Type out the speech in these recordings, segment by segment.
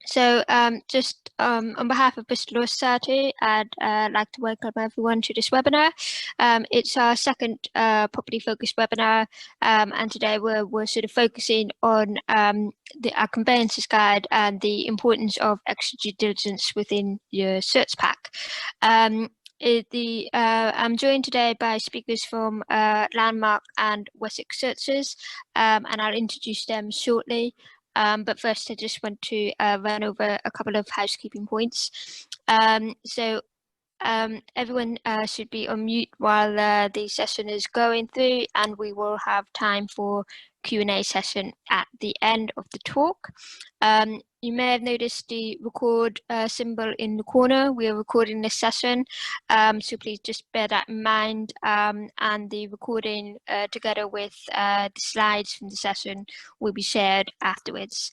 So just on behalf of Bristol Law Society, I'd like to welcome everyone to this webinar. It's our second property-focused webinar, and today we're sort of focusing on our conveyances guide and the importance of extra due diligence within your search pack. I'm joined today by speakers from Landmark and Wessex Searches, and I'll introduce them shortly. But first, I just want to run over a couple of housekeeping points. Everyone should be on mute while the session is going through, and we will have time for Q&A session at the end of the talk. You may have noticed the record symbol in the corner. We are recording this session, so please just bear that in mind. And the recording, together with the slides from the session, will be shared afterwards.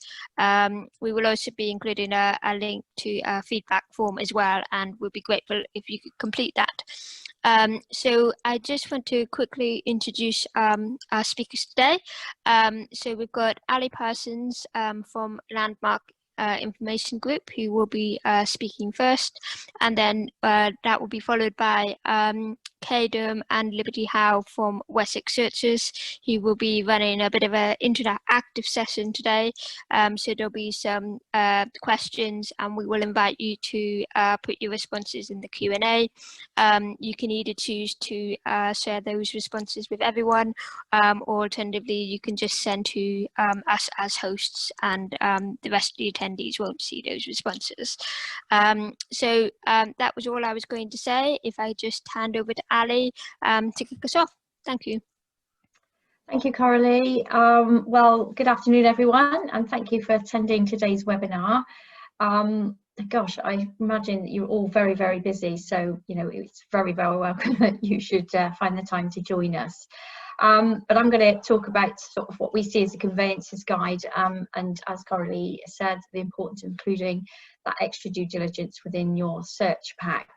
We will also be including a link to a feedback form as well, and we'll be grateful if you could complete that. So I just want to quickly introduce our speakers today. So we've got Parsons from Landmark Information Group, who will be speaking first, and then that will be followed by Durham and Howe from Wessex Searches. He will be running a bit of an interactive session today, so there'll be some questions, and we will invite you to put your responses in the Q&A. You can either choose to share those responses with everyone, or alternatively you can just send to us as hosts, and the rest of the attendees won't see those responses. So that was all I was going to say. If I just hand over to Ali to kick us off. Thank you. Thank you, Coralie. Well, good afternoon, everyone, and thank you for attending today's webinar. Gosh, I imagine that you're all very, very busy, so it's very, very welcome that you should find the time to join us. But I'm going to talk about sort of what we see as a conveyances guide, and as Coralie said, the importance of including that extra due diligence within your search pack.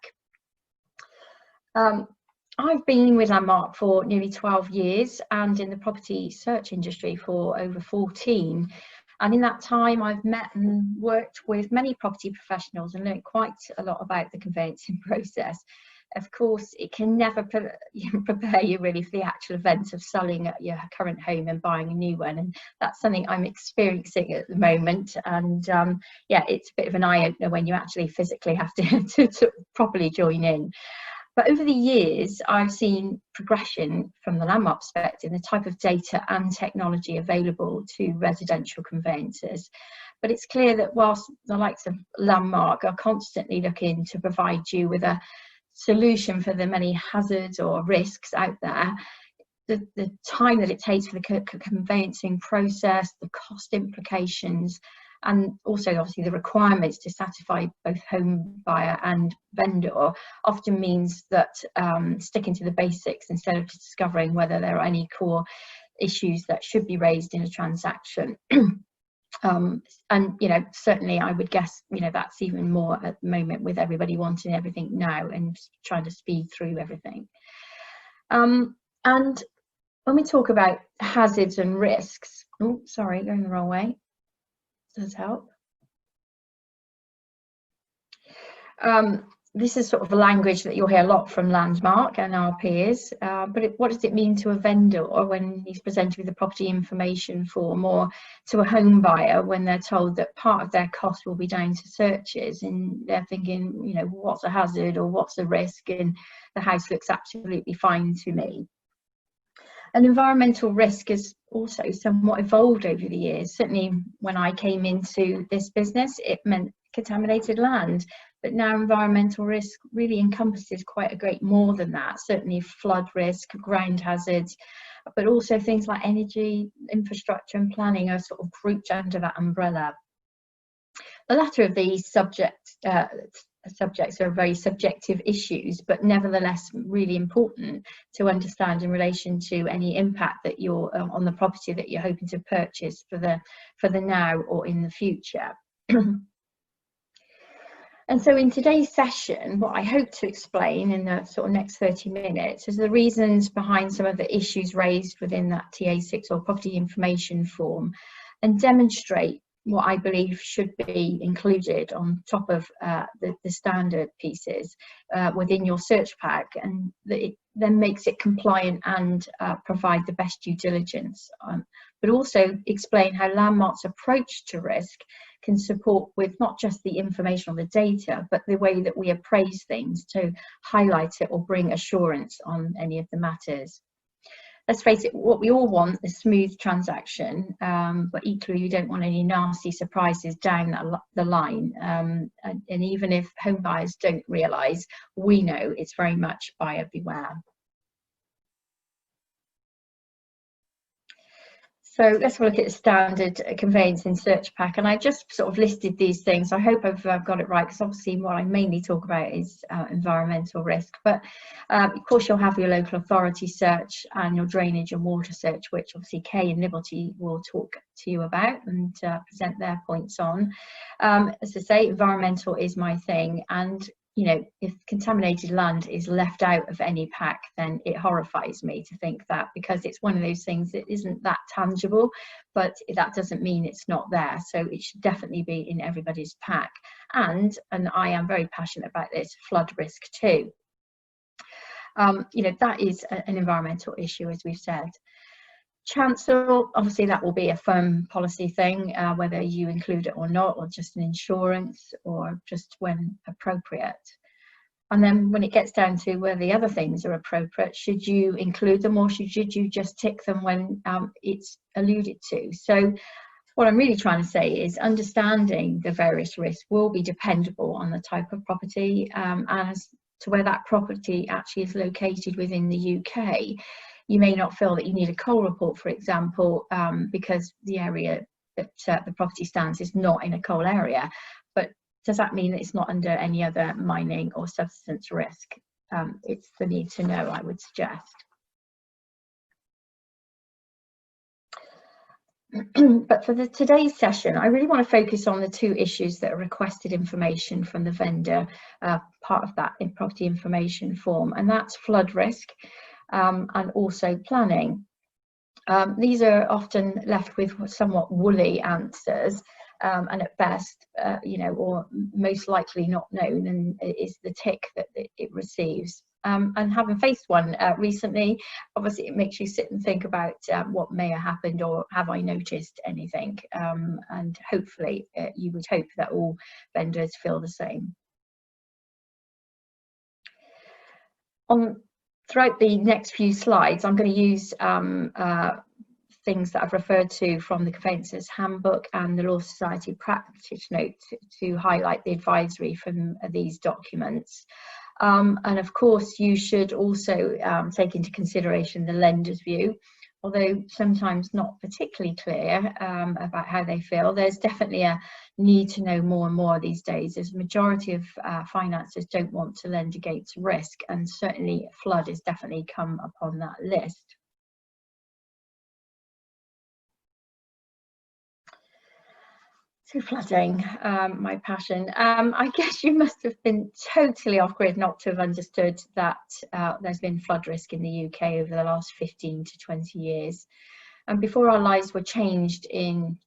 I've been with Landmark for nearly 12 years and in the property search industry for over 14. And in that time, I've met and worked with many property professionals and learned quite a lot about the conveyancing process. Of course, it can never prepare you really for the actual event of selling your current home and buying a new one. And that's something I'm experiencing at the moment. And yeah, it's a bit of an eye-opener when you actually physically have to properly join in. But over the years, I've seen progression from the Landmark perspective, the type of data and technology available to residential conveyancers. But it's clear that whilst the likes of Landmark are constantly looking to provide you with a solution for the many hazards or risks out there, the time that it takes for the conveyancing process, the cost implications, and also obviously the requirements to satisfy both home buyer and vendor often means that sticking to the basics instead of discovering whether there are any core issues that should be raised in a transaction. And certainly I would guess that's even more at the moment, with everybody wanting everything now and trying to speed through everything. And when we talk about hazards and risks, oh sorry, going the wrong way, does help. This is sort of a language that you'll hear a lot from Landmark and our peers, but what does it mean to a vendor or when he's presented with a property information form, or to a home buyer when they're told that part of their cost will be down to searches, and they're thinking, what's a hazard or what's a risk, and the house looks absolutely fine to me. And environmental risk has also somewhat evolved over the years. Certainly when I came into this business, it meant contaminated land, but now environmental risk really encompasses quite a great more than that. Certainly flood risk, ground hazards, but also things like energy, infrastructure and planning are sort of grouped under that umbrella. The latter of these subjects are very subjective issues, but nevertheless really important to understand in relation to any impact that you're on the property that you're hoping to purchase for the now or in the future. And so in today's session, what I hope to explain in the sort of next 30 minutes is the reasons behind some of the issues raised within that TA6 or property information form, and demonstrate what I believe should be included on top of the standard pieces within your search pack, and it then makes it compliant and provide the best due diligence, but also explain how Landmark's approach to risk can support with not just the information or the data, but the way that we appraise things to highlight it or bring assurance on any of the matters. Let's face it, what we all want is a smooth transaction, but equally we don't want any nasty surprises down the line. And even if home buyers don't realise, we know it's very much buyer beware. So let's have a look at the standard conveyancing search pack, and I just sort of listed these things. I hope I've got it right, because obviously what I mainly talk about is environmental risk, but of course you'll have your local authority search and your drainage and water search, which obviously Kay and Liberty will talk to you about and present their points on. As I say, environmental is my thing, and you know, if contaminated land is left out of any pack, then it horrifies me to think that, because it's one of those things that isn't that tangible, but that doesn't mean it's not there. So it should definitely be in everybody's pack. And I am very passionate about this, flood risk too. You know, that is an environmental issue, as we've said. Chancel, obviously that will be a firm policy thing, whether you include it or not, or just an insurance, or just when appropriate. And then when it gets down to where the other things are appropriate, should you include them, or should you just tick them when it's alluded to? So what I'm really trying to say is understanding the various risks will be dependable on the type of property, and as to where that property actually is located within the UK. You may not feel that you need a coal report, for example, because the area that the property stands is not in a coal area. But does that mean that it's not under any other mining or substance risk? It's the need to know, I would suggest. But for today's session, I really want to focus on the two issues that are requested information from the vendor, part of that in property information form, and that's flood risk. And also planning. These are often left with somewhat woolly answers, and at best, you know, or most likely not known, and is the tick that it receives. And having faced one recently, obviously it makes you sit and think about what may have happened, or have I noticed anything? And hopefully you would hope that all vendors feel the same. Throughout the next few slides, I'm going to use things that I've referred to from the Conveyancers Handbook and the Law Society Practice Note to highlight the advisory from these documents. And of course, you should also take into consideration the lender's view, although sometimes not particularly clear about how they feel. There's definitely a need to know more and more these days, as the majority of financiers don't want to lend against risk, and certainly flood has definitely come upon that list. So flooding, my passion. I guess you must have been totally off grid not to have understood that there's been flood risk in the UK over the last 15 to 20 years. And before our lives were changed in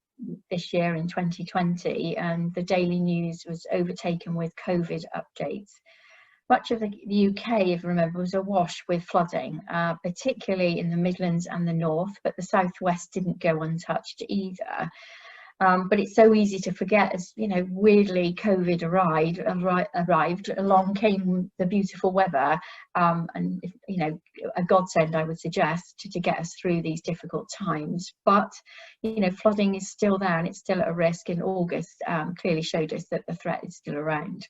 this year in 2020, and the daily news was overtaken with COVID updates, much of the UK, if you remember, was awash with flooding, particularly in the Midlands and the North, but the Southwest didn't go untouched either. But it's so easy to forget, as you know, weirdly COVID arrived, along came the beautiful weather, and you know, a godsend, I would suggest, to get us through these difficult times. But you know, flooding is still there, and it's still at a risk. In August clearly showed us that the threat is still around.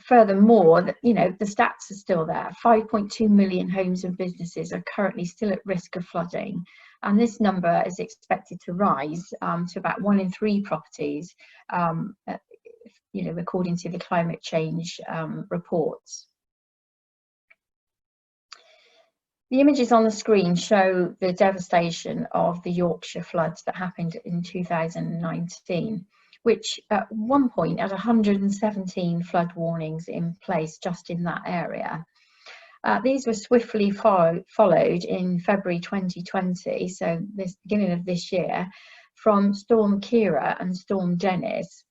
Furthermore, you know, the stats are still there. 5.2 million homes and businesses are currently still at risk of flooding, and this number is expected to rise to about 1 in 3 properties, you know, according to the climate change reports. The images on the screen show the devastation of the Yorkshire floods that happened in 2019. Which at one point had 117 flood warnings in place just in that area. These were swiftly followed in February 2020, so this beginning of this year, from Storm Kira and Storm Dennis,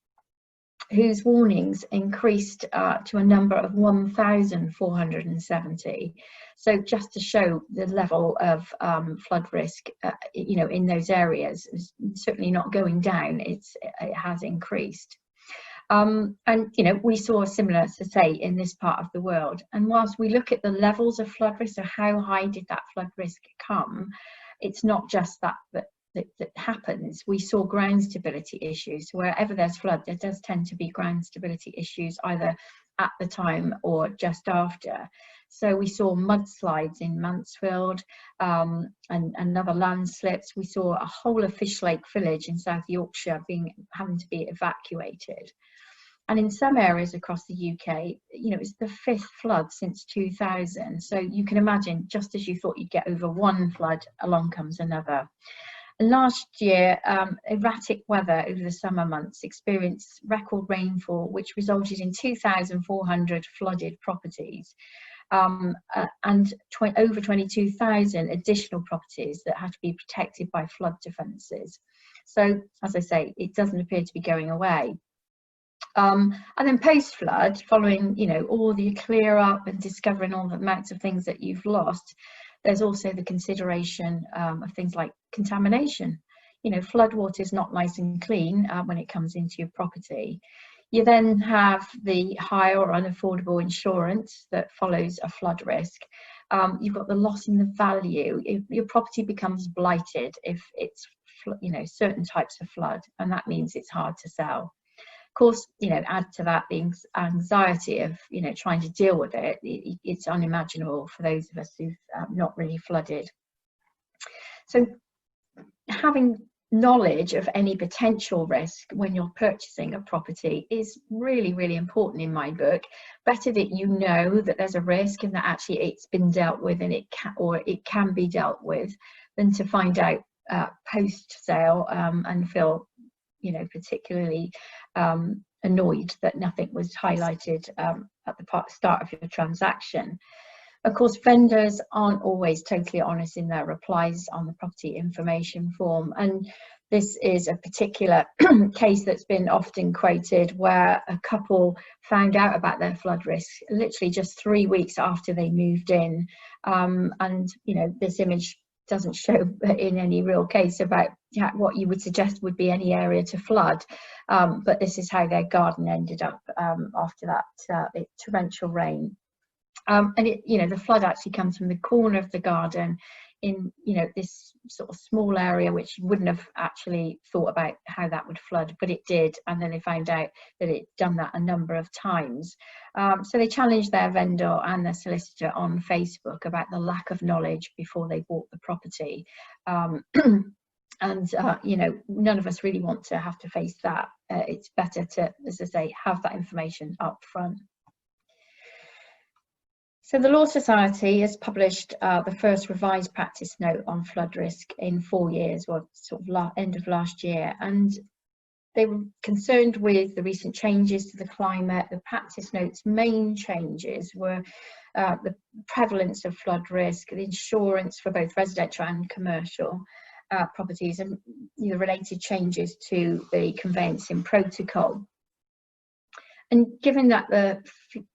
whose warnings increased to a number of 1,470. So just to show the level of flood risk, you know, in those areas, is certainly not going down. It has increased. And you know, we saw similar, as I say, in this part of the world. And whilst we look at the levels of flood risk, so how high did that flood risk come, it's not just that happens. We saw ground stability issues. Wherever there's flood, there does tend to be ground stability issues either at the time or just after. So we saw mudslides in Mansfield and other landslips. We saw a whole of Fishlake village in South Yorkshire having to be evacuated. And in some areas across the UK, you know, it's the 5th flood since 2000. So you can imagine, just as you thought you'd get over one flood, along comes another. And last year, erratic weather over the summer months experienced record rainfall, which resulted in 2,400 flooded properties and over 22,000 additional properties that had to be protected by flood defences. So, as I say, it doesn't appear to be going away. And then post-flood, following, you know, all the clear up and discovering all the amounts of things that you've lost, there's also the consideration of things like contamination. You know, flood water is not nice and clean when it comes into your property. You then have the high or unaffordable insurance that follows a flood risk. You've got the loss in the value. If your property becomes blighted if it's, you know, certain types of flood, and that means it's hard to sell. Of course, you know, add to that the anxiety of, you know, trying to deal with it. It's unimaginable for those of us who've not really flooded. So having knowledge of any potential risk when you're purchasing a property is really, really important in my book. Better that you know that there's a risk and that actually it's been dealt with and it can be dealt with, than to find out post sale and feel, you know, particularly annoyed that nothing was highlighted at the start of your transaction. Of course, vendors aren't always totally honest in their replies on the property information form, and this is a particular case that's been often quoted, where a couple found out about their flood risk literally just 3 weeks after they moved in, and you know, this image doesn't show in any real case about what you would suggest would be any area to flood, but this is how their garden ended up after that torrential rain. And it, you know, the flood actually comes from the corner of the garden in, you know, this sort of small area which you wouldn't have actually thought about how that would flood, but it did, and then they found out that it'd done that a number of times. So they challenged their vendor and their solicitor on Facebook about the lack of knowledge before they bought the property. And you know, none of us really want to have to face that. It's better to, as I say, have that information up front. So the Law Society has published the first revised practice note on flood risk in 4 years, or sort of end of last year, and they were concerned with the recent changes to the climate. The practice note's main changes were the prevalence of flood risk, the insurance for both residential and commercial properties, and the related changes to the conveyancing protocol. And given that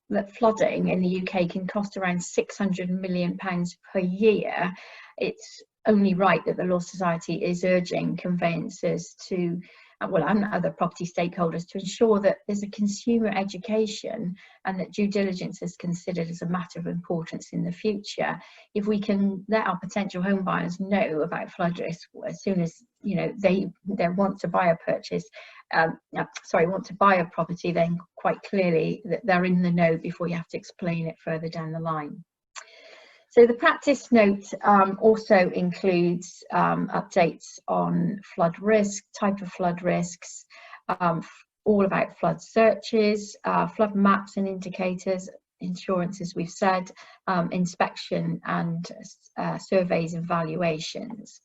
that flooding in the UK can cost around £600 million per year, it's only right that the Law Society is urging conveyancers to, well, and other property stakeholders, to ensure that there's a consumer education and that due diligence is considered as a matter of importance in the future. If we can let our potential home buyers know about flood risk as soon as, you know, they want to buy want to buy a property, then quite clearly that they're in the know before you have to explain it further down the line. So the practice note also includes updates on flood risk, type of flood risks, all about flood searches, flood maps and indicators, insurance, as we've said, inspection and surveys and valuations.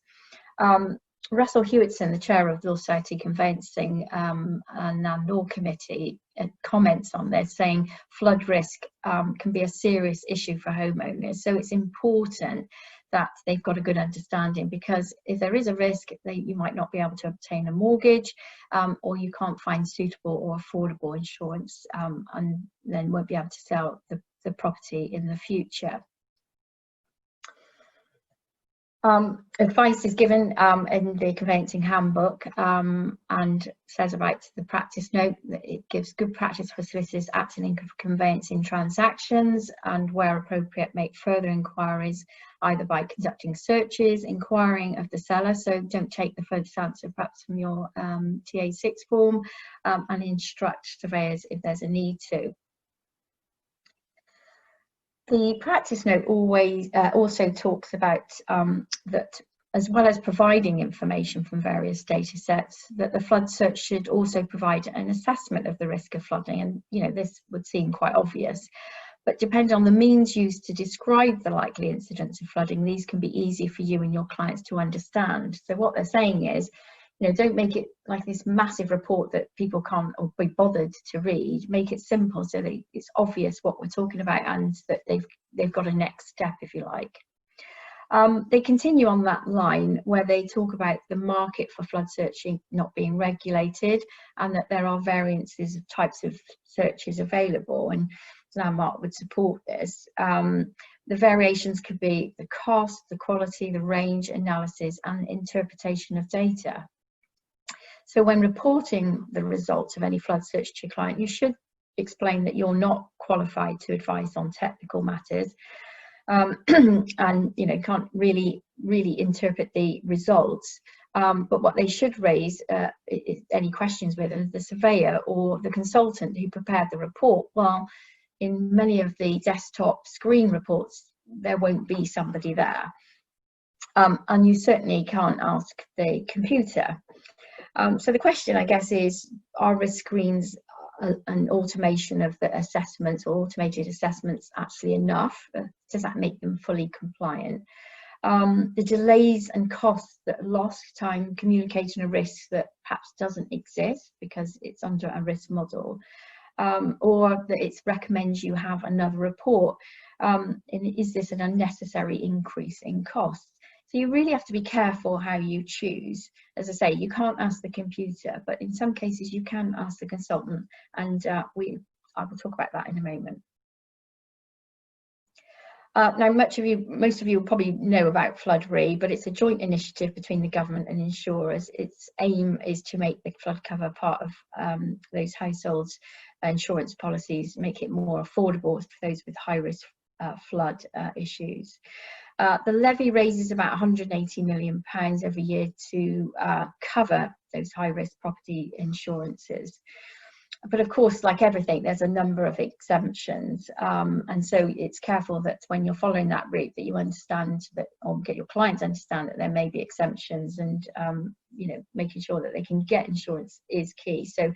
Russell Hewitson, the chair of the Law Society Conveyancing and our Law Committee, comments on this, saying flood risk can be a serious issue for homeowners. So it's important that they've got a good understanding, because if there is a risk, you might not be able to obtain a mortgage, or you can't find suitable or affordable insurance, and then won't be able to sell the property in the future. Advice is given in the conveyancing handbook, and says about the practice note that it gives good practice for solicitors acting in conveyancing transactions, and where appropriate make further inquiries either by conducting searches, inquiring of the seller, so don't take the first answer perhaps from your TA6 form, and instruct surveyors if there's a need to. The practice note always also talks about that, as well as providing information from various data sets, that the flood search should also provide an assessment of the risk of flooding. And this would seem quite obvious, but depending on the means used to describe the likely incidents of flooding, these can be easy for you and your clients to understand. So what they're saying is, don't make it like this massive report that people can't or be bothered to read. Make it simple so that it's obvious what we're talking about, and that they've got a next step, if you like. They continue on that line where they talk about the market for flood searching not being regulated, and that there are variances of types of searches available, and Landmark would support this. The variations could be the cost, the quality, the range, analysis, and interpretation of data. So when reporting the results of any flood search to your client, you should explain that you're not qualified to advise on technical matters, and can't really interpret the results. But what they should raise any questions with the surveyor or the consultant who prepared the report. Well, in many of the desktop screen reports, there won't be somebody there, and you certainly can't ask the computer. So the question, I guess, is, are risk screens and automation of the assessments or automated assessments actually enough? Does that make them fully compliant? The delays and costs that are lost time communicating a risk that perhaps doesn't exist because it's under a risk model, or that it recommends you have another report. And is this an unnecessary increase in costs? So you really have to be careful how you choose. As I say, you can't ask the computer, but in some cases you can ask the consultant, and I will talk about that in a moment. Now, most of you will probably know about Flood Re, but it's a joint initiative between the government and insurers. Its aim is to make the flood cover part of those households' insurance policies, make it more affordable for those with high-risk flood issues. The levy raises about £180 million every year to cover those high-risk property insurances. But of course, like everything, there's a number of exemptions, and so it's careful that when you're following that route, that you understand that, or get your clients to understand that there may be exemptions, and making sure that they can get insurance is key. So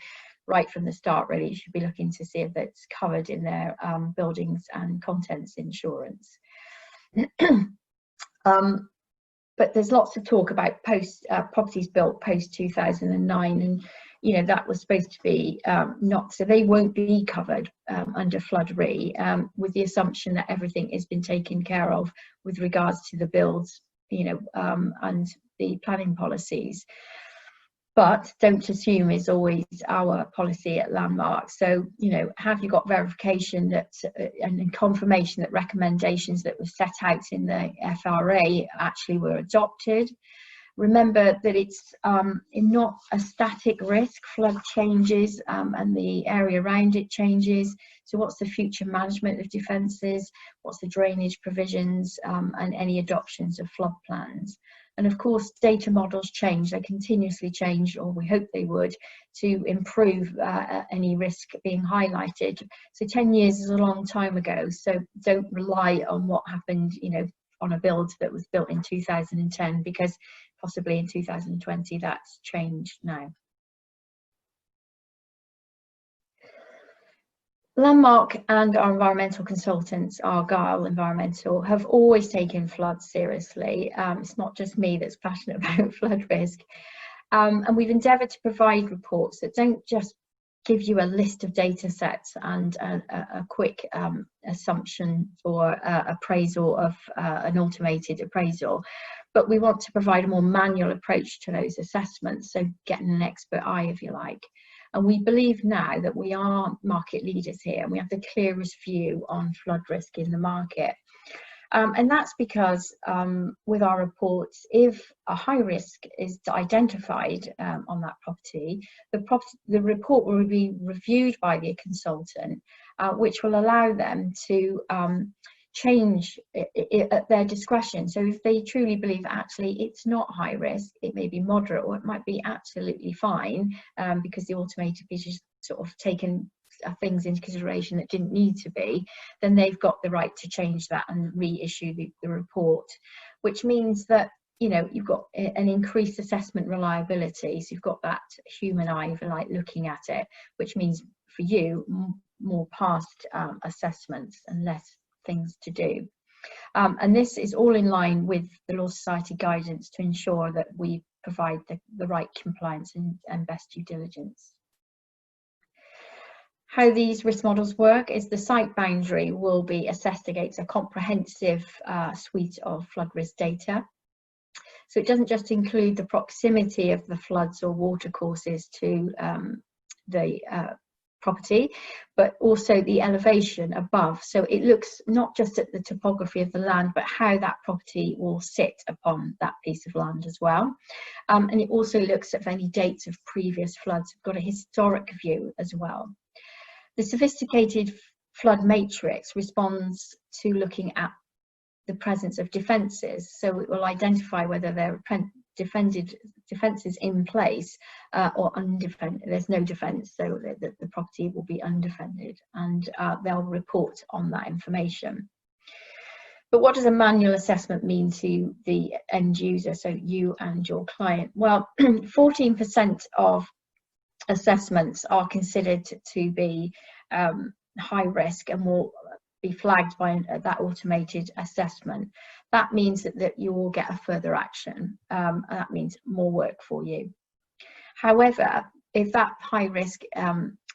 right from the start, really, you should be looking to see if it's covered in their buildings and contents insurance. But there's lots of talk about properties built post 2009, and that was supposed to be not, so they won't be covered under Flood Re, with the assumption that everything has been taken care of with regards to the builds, and the planning policies. But don't assume is always our policy at Landmark. So, have you got verification that and confirmation that recommendations that were set out in the FRA actually were adopted? Remember that it's not a static risk. Flood changes, and the area around it changes. So what's the future management of defences? What's the drainage provisions, and any adoptions of flood plans? And of course, data models change. They continuously change, or we hope they would, to improve any risk being highlighted. So 10 years is a long time ago. So don't rely on what happened, on a build that was built in 2010, because possibly in 2020 that's changed now. Landmark and our environmental consultants, Argyll Environmental, have always taken floods seriously. It's not just me that's passionate about flood risk. And we've endeavoured to provide reports that don't just give you a list of data sets and a quick assumption or appraisal of an automated appraisal, but we want to provide a more manual approach to those assessments, so getting an expert eye, if you like. And we believe now that we are market leaders here, and we have the clearest view on flood risk in the market. And that's because with our reports, if a high risk is identified on that property, the report will be reviewed by the consultant, which will allow them to change it at their discretion. So if they truly believe actually it's not high risk, it may be moderate, or it might be absolutely fine, because the automated piece has sort of taken things into consideration that didn't need to be, then they've got the right to change that and reissue the report, which means that, you know, you've got an increased assessment reliability. So you've got that human eye, if you like, looking at it, which means for you more past assessments and less things to do. And this is all in line with the Law Society guidance to ensure that we provide the right compliance and best due diligence. How these risk models work is the site boundary will be assessed against a comprehensive suite of flood risk data. So it doesn't just include the proximity of the floods or watercourses to the property, but also the elevation above. So it looks not just at the topography of the land, but how that property will sit upon that piece of land as well. And it also looks at any dates of previous floods. We've got a historic view as well. The sophisticated flood matrix responds to looking at the presence of defences, so it will identify whether there are defences in place or undefended. There's no defence, so the property will be undefended, and they'll report on that information. But what does a manual assessment mean to the end user, so you and your client? Well, 14% of assessments are considered to be high risk and will be flagged by that automated assessment. That means that you will get a further action, and that means more work for you. However, if that high risk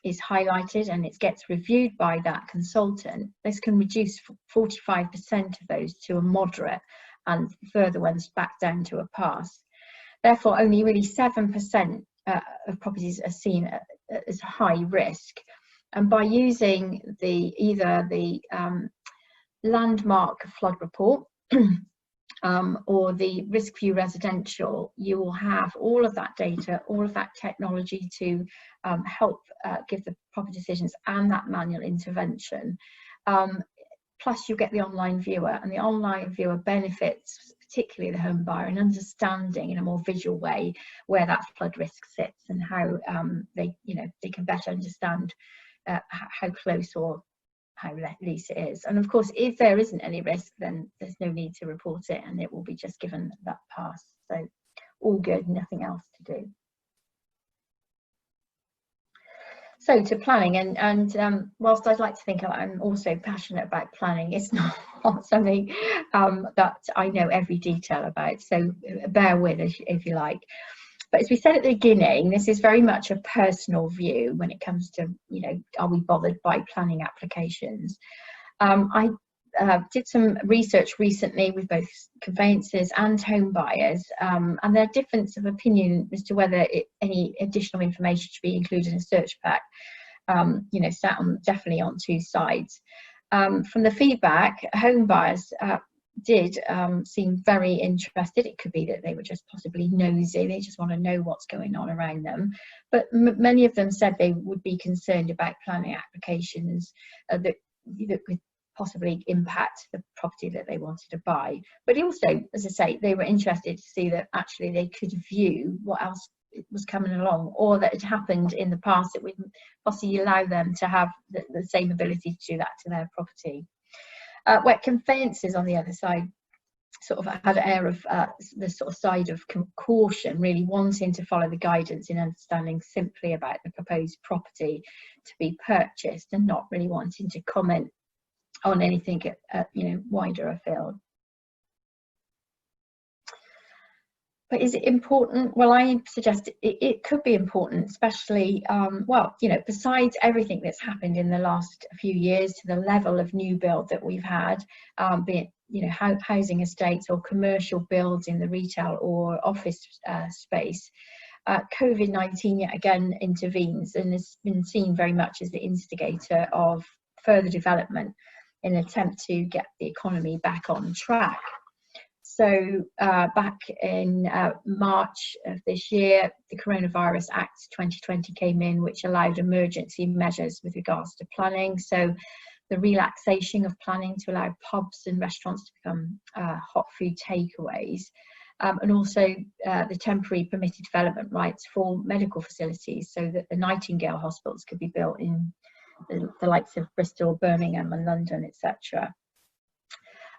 is highlighted and it gets reviewed by that consultant, this can reduce 45% of those to a moderate and further ones back down to a pass. Therefore, only really 7% of properties are seen as high risk. And by using either the Landmark flood report or the Risk View Residential, you will have all of that data, all of that technology to help give the proper decisions and that manual intervention. Plus you get the online viewer, and the online viewer benefits particularly the home buyer in understanding in a more visual way where that flood risk sits and how they can better understand how close or how least it is. And of course, if there isn't any risk, then there's no need to report it, and it will be just given that pass. So all good, nothing else to do. So to planning, and whilst I'd like to think I'm also passionate about planning, it's not something that I know every detail about, so bear with us if you like. But as we said at the beginning, this is very much a personal view when it comes to, are we bothered by planning applications? I did some research recently with both conveyancers and home buyers, and their difference of opinion as to whether any additional information should be included in a search pack, sat definitely on two sides. From the feedback, home buyers did seem very interested. It could be that they were just possibly nosy, they just want to know what's going on around them, but many of them said they would be concerned about planning applications that could possibly impact the property that they wanted to buy. But also, as I say, they were interested to see that actually they could view what else was coming along, or that had happened in the past that would possibly allow them to have the same ability to do that to their property. Where conveyancers on the other side sort of had an air of the sort of side of caution, really wanting to follow the guidance in understanding simply about the proposed property to be purchased, and not really wanting to comment on anything wider afield. But is it important? Well, I suggest it could be important, especially, well, you know, besides everything that's happened in the last few years to the level of new build that we've had, be it, you know, housing estates or commercial builds in the retail or office space. COVID-19 yet again intervenes and has been seen very much as the instigator of further development in an attempt to get the economy back on track. So back in March of this year, the Coronavirus Act 2020 came in, which allowed emergency measures with regards to planning. So the relaxation of planning to allow pubs and restaurants to become hot food takeaways, and also the temporary permitted development rights for medical facilities, so that the Nightingale hospitals could be built in the likes of Bristol, Birmingham and London, etc.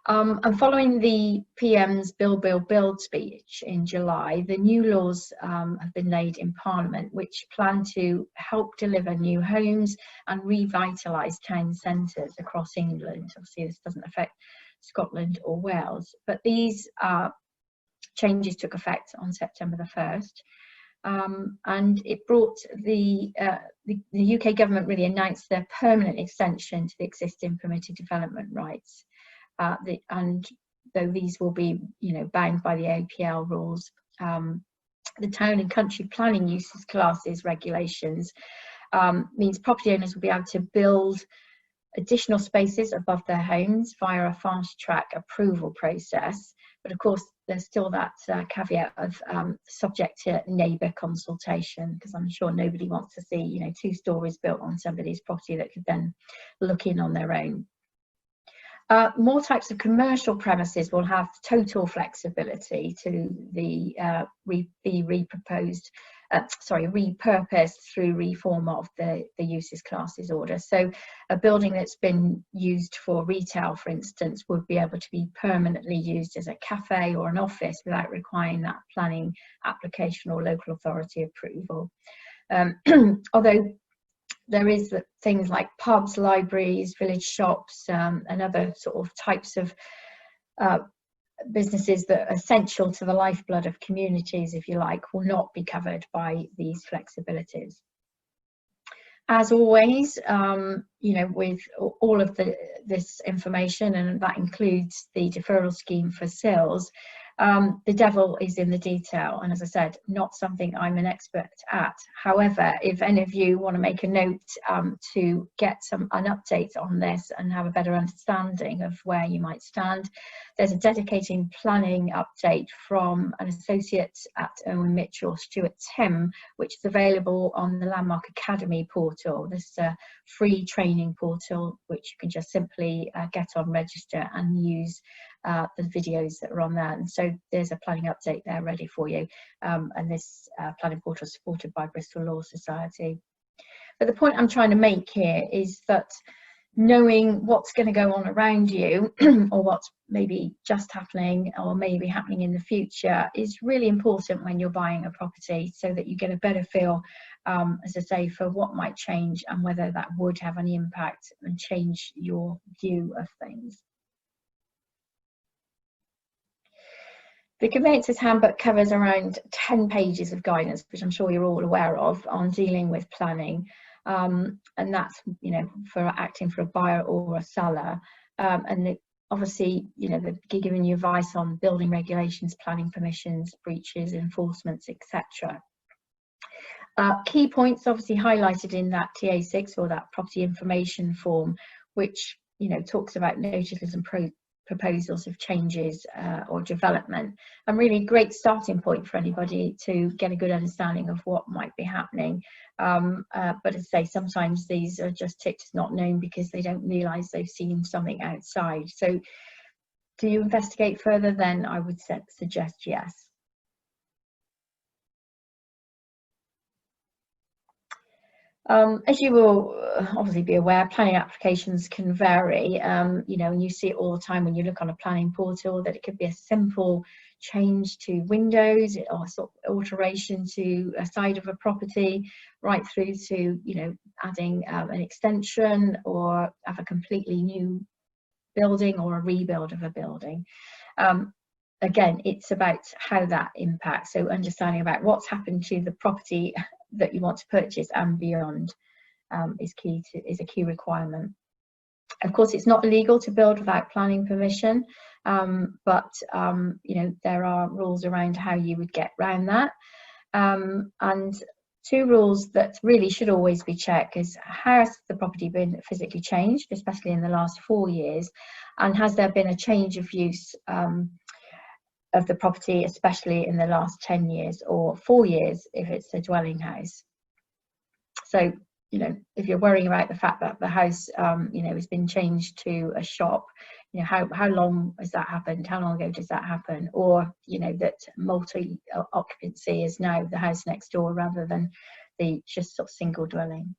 And following the PM's Build speech in July, the new laws have been laid in Parliament, which plan to help deliver new homes and revitalise town centres across England. Obviously, this doesn't affect Scotland or Wales, but these changes took effect on September the 1st. And it brought the UK government really announced their permanent extension to the existing permitted development rights. And though these will be, you know, bound by the APL rules, the town and country planning uses classes regulations means property owners will be able to build additional spaces above their homes via a fast track approval process. But of course, there's still that caveat of subject to neighbour consultation, because I'm sure nobody wants to see, you know, 2 stories built on somebody's property that could then look in on their own. More types of commercial premises will have total flexibility to be repurposed through reform of the uses classes order. So a building that's been used for retail, for instance, would be able to be permanently used as a cafe or an office without requiring that planning application or local authority approval. Although there is things like pubs, libraries, village shops, and other sort of types of businesses that are essential to the lifeblood of communities, if you like, will not be covered by these flexibilities. As always, you know, with all of this information, and that includes the deferral scheme for sales, the devil is in the detail, and as I said, not something I'm an expert at. However, if any of you want to make a note to get an update on this and have a better understanding of where you might stand, there's a dedicated planning update from an associate at Owen Mitchell, Stuart Tim, which is available on the Landmark Academy portal. This is a free training portal which you can just simply get on, register and use the videos that are on there. And so there's a planning update there ready for you, and this planning portal is supported by Bristol Law Society. But the point I'm trying to make here is that knowing what's going to go on around you or what's maybe just happening or maybe happening in the future is really important when you're buying a property, so that you get a better feel, as I say, for what might change and whether that would have any impact and change your view of things. The Conveyancers Handbook covers around 10 pages of guidance, which I'm sure you're all aware of, on dealing with planning. And that's, you know, for acting for a buyer or a seller. And obviously, you know, they're giving you advice on building regulations, planning permissions, breaches, enforcements, etc. Key points obviously highlighted in that TA6 or that property information form, which, you know, talks about notices and proposals of changes or development, and really great starting point for anybody to get a good understanding of what might be happening. But as I say, sometimes these are just ticked as not known because they don't realise they've seen something outside. So do you investigate further? Then I would suggest yes. As you will obviously be aware, planning applications can vary, you know, and you see it all the time when you look on a planning portal, that it could be a simple change to windows or sort of alteration to a side of a property, right through to, you know, adding an extension or have a completely new building or a rebuild of a building. again, it's about how that impacts. So understanding about what's happened to the property that you want to purchase and beyond is a key requirement. Of course, it's not illegal to build without planning permission, but you know, there are rules around how you would get around that. And two rules that really should always be checked is, has the property been physically changed, especially in the last 4 years, and has there been a change of use of the property, especially in the last 10 years or 4 years if it's a dwelling house. So, you know, if you're worrying about the fact that the house, you know, has been changed to a shop, you know, how long has that happened? How long ago does that happen? Or, you know, that multi-occupancy is now the house next door rather than the just sort of single dwelling.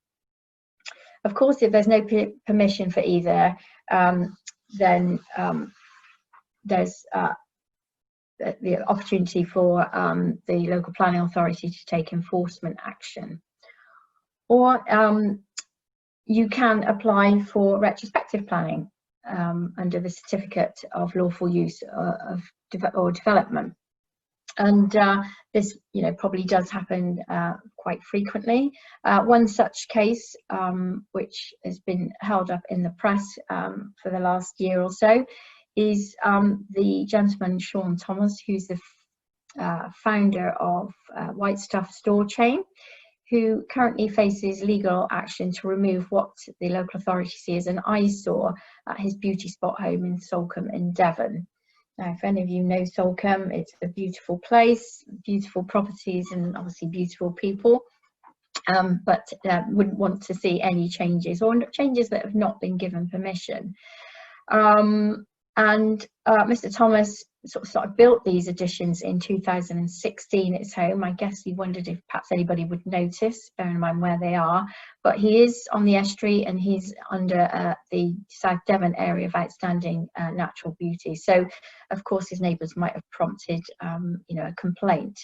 Of course, if there's no permission for either, then there's the opportunity for the local planning authority to take enforcement action. Or you can apply for retrospective planning under the Certificate of Lawful Use or Development. And this, you know, probably does happen quite frequently. One such case, which has been held up in the press for the last year or so, is the gentleman Sean Thomas, who's the founder of White Stuff store chain, who currently faces legal action to remove what the local authority sees as an eyesore at his beauty spot home in Salcombe in Devon. Now, if any of you know Salcombe, it's a beautiful place, beautiful properties, and obviously beautiful people, but wouldn't want to see any changes, or changes that have not been given permission. Mr. Thomas sort of built these additions in 2016 at his home. I guess he wondered if perhaps anybody would notice, bearing in mind where they are. But he is on the estuary and he's under the South Devon area of outstanding natural beauty. So, of course, his neighbours might have prompted, you know, a complaint.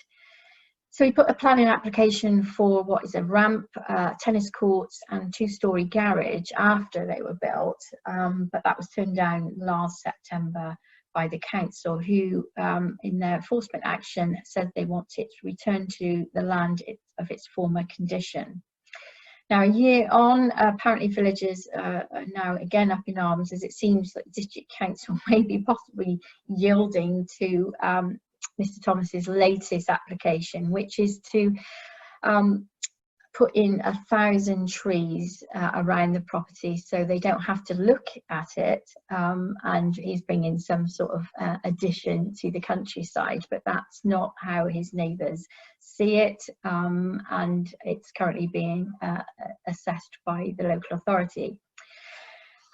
So he put a planning application for what is a ramp, tennis courts and 2-storey garage after they were built, but that was turned down last September by the council, who in their enforcement action said they want it to return to the land of its former condition. Now, a year on, apparently villagers are now again up in arms, as it seems that the district council may be possibly yielding to Mr. Thomas's latest application, which is to put in 1,000 trees around the property, so they don't have to look at it, and he's bringing some sort of addition to the countryside, but that's not how his neighbours see it, and it's currently being assessed by the local authority.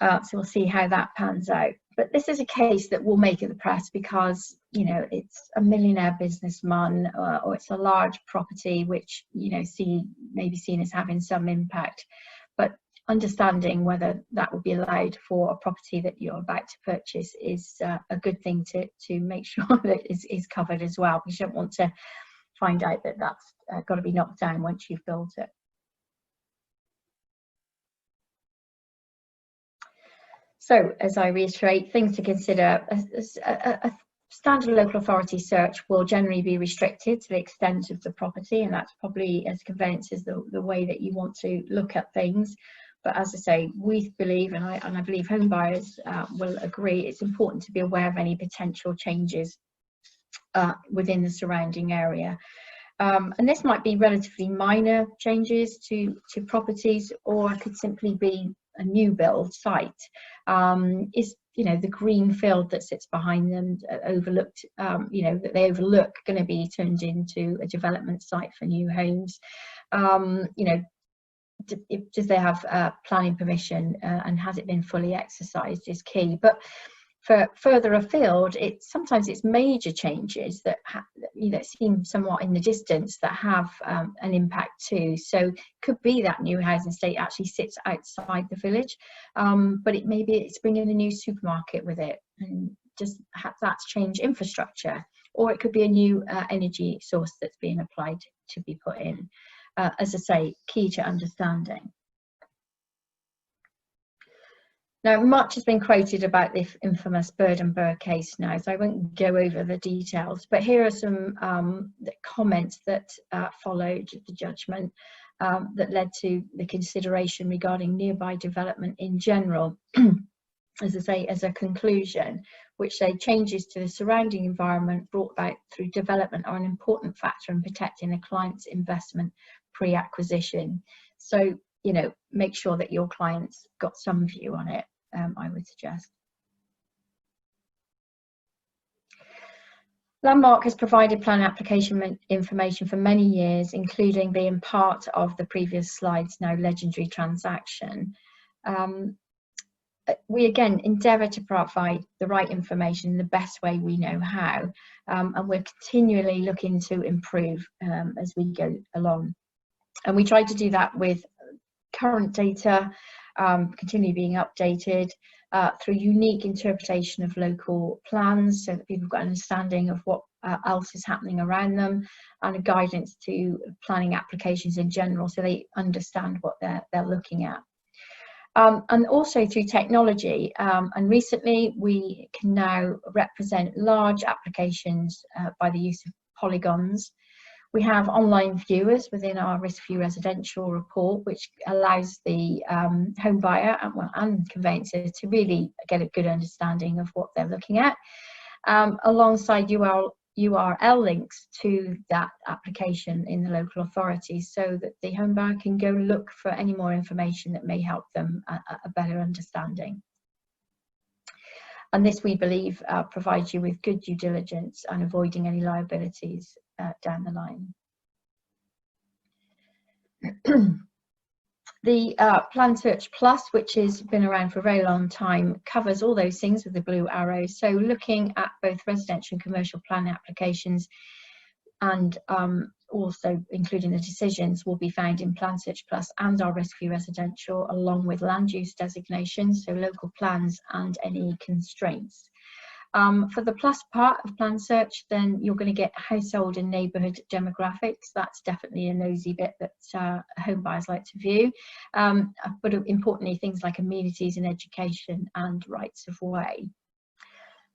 So we'll see how that pans out. But this is a case that will make it the press because, you know, it's a millionaire businessman, or it's a large property which, you know, may be seen as having some impact. But understanding whether that will be allowed for a property that you're about to purchase is a good thing to make sure that is covered as well, because you don't want to find out that that's got to be knocked down once you've built it. So, as I reiterate, things to consider: a standard local authority search will generally be restricted to the extent of the property, and that's probably, as conveyancers, the way that you want to look at things. But as I say, we believe, and I believe home buyers will agree, it's important to be aware of any potential changes within the surrounding area. And this might be relatively minor changes to properties, or it could simply be a new build site. Is, you know, the green field that sits behind them overlooked, you know, that they overlook, going to be turned into a development site for new homes? You know, does they have planning permission, and has it been fully exercised is key. But for further afield, sometimes it's major changes that you know, seem somewhat in the distance that have an impact too. So it could be that new housing estate actually sits outside the village, but it's bringing a new supermarket with it, and just that's change infrastructure. Or it could be a new energy source that's being applied to be put in. As I say, key to understanding. Now, much has been quoted about the infamous Bird and Burr case now, so I won't go over the details, but here are some comments that followed the judgment that led to the consideration regarding nearby development in general. As I say, as a conclusion, which say changes to the surrounding environment brought about through development are an important factor in protecting a client's investment pre-acquisition. So, you know, make sure that your client's got some view on it, I would suggest. Landmark has provided plan application information for many years, including being part of the previous slides now legendary transaction. We again endeavour to provide the right information in the best way we know how, and we're continually looking to improve as we go along. And we try to do that with current data, continually being updated through unique interpretation of local plans, so that people have got an understanding of what else is happening around them, and a guidance to planning applications in general, so they understand what they're looking at. And also through technology, and recently we can now represent large applications by the use of polygons. We have online viewers within our risk view residential report, which allows the home buyer and conveyancer to really get a good understanding of what they're looking at, alongside URL links to that application in the local authority, so that the home buyer can go look for any more information that may help them a better understanding. And this, we believe, provides you with good due diligence and avoiding any liabilities down the line. The PLANSEARCH Plus, which has been around for a very long time, covers all those things with the blue arrow. So looking at both residential and commercial plan applications, and also including the decisions, will be found in PLANSEARCH Plus and our risk view residential, along with land use designations, so local plans and any constraints. For the plus part of PLANSEARCH, then you're going to get household and neighbourhood demographics. That's definitely a nosy bit that home buyers like to view. But importantly, things like amenities and education and rights of way.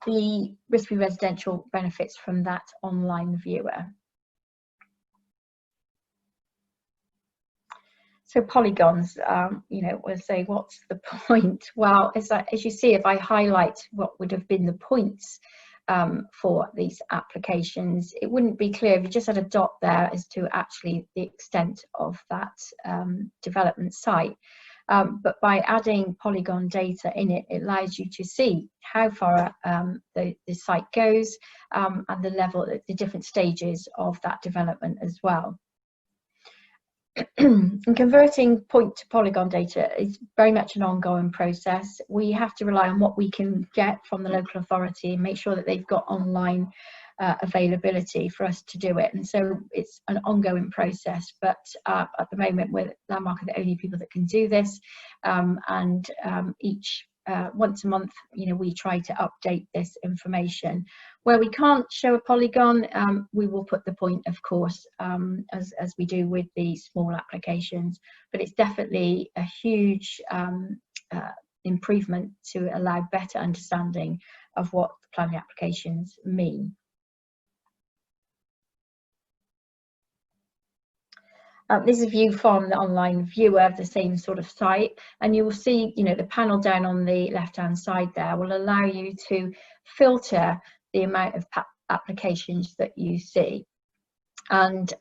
The risk view residential benefits from that online viewer. So polygons, you know, we'll say, what's the point? Well, as you see, if I highlight what would have been the points for these applications, it wouldn't be clear if you just had a dot there as to actually the extent of that development site. But by adding polygon data in it, it allows you to see how far the site goes, and the level, the different stages of that development as well. And converting point to polygon data is very much an ongoing process. We have to rely on what we can get from the local authority and make sure that they've got online availability for us to do it. And so it's an ongoing process, but at the moment we're Landmark are the only people that can do this, and each once a month, you know, we try to update this information. Where we can't show a polygon, we will put the point, of course, as we do with the small applications, but it's definitely a huge improvement to allow better understanding of what planning applications mean. This is a view from the online viewer of the same sort of site, and you will see, you know, the panel down on the left hand side there will allow you to filter the amount of applications that you see. And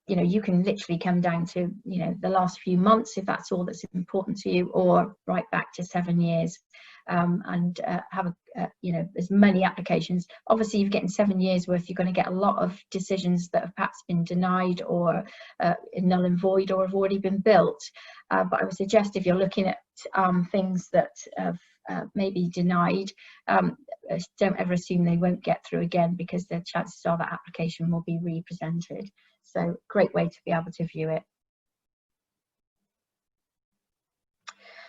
you know, you can literally come down to, you know, the last few months if that's all that's important to you, or right back to 7 years, and have you know, as many applications. Obviously, you're getting 7 years worth. You're going to get a lot of decisions that have perhaps been denied, or null and void, or have already been built. But I would suggest, if you're looking at things that have maybe denied, don't ever assume they won't get through again, because the chances are that application will be represented. So great way to be able to view it.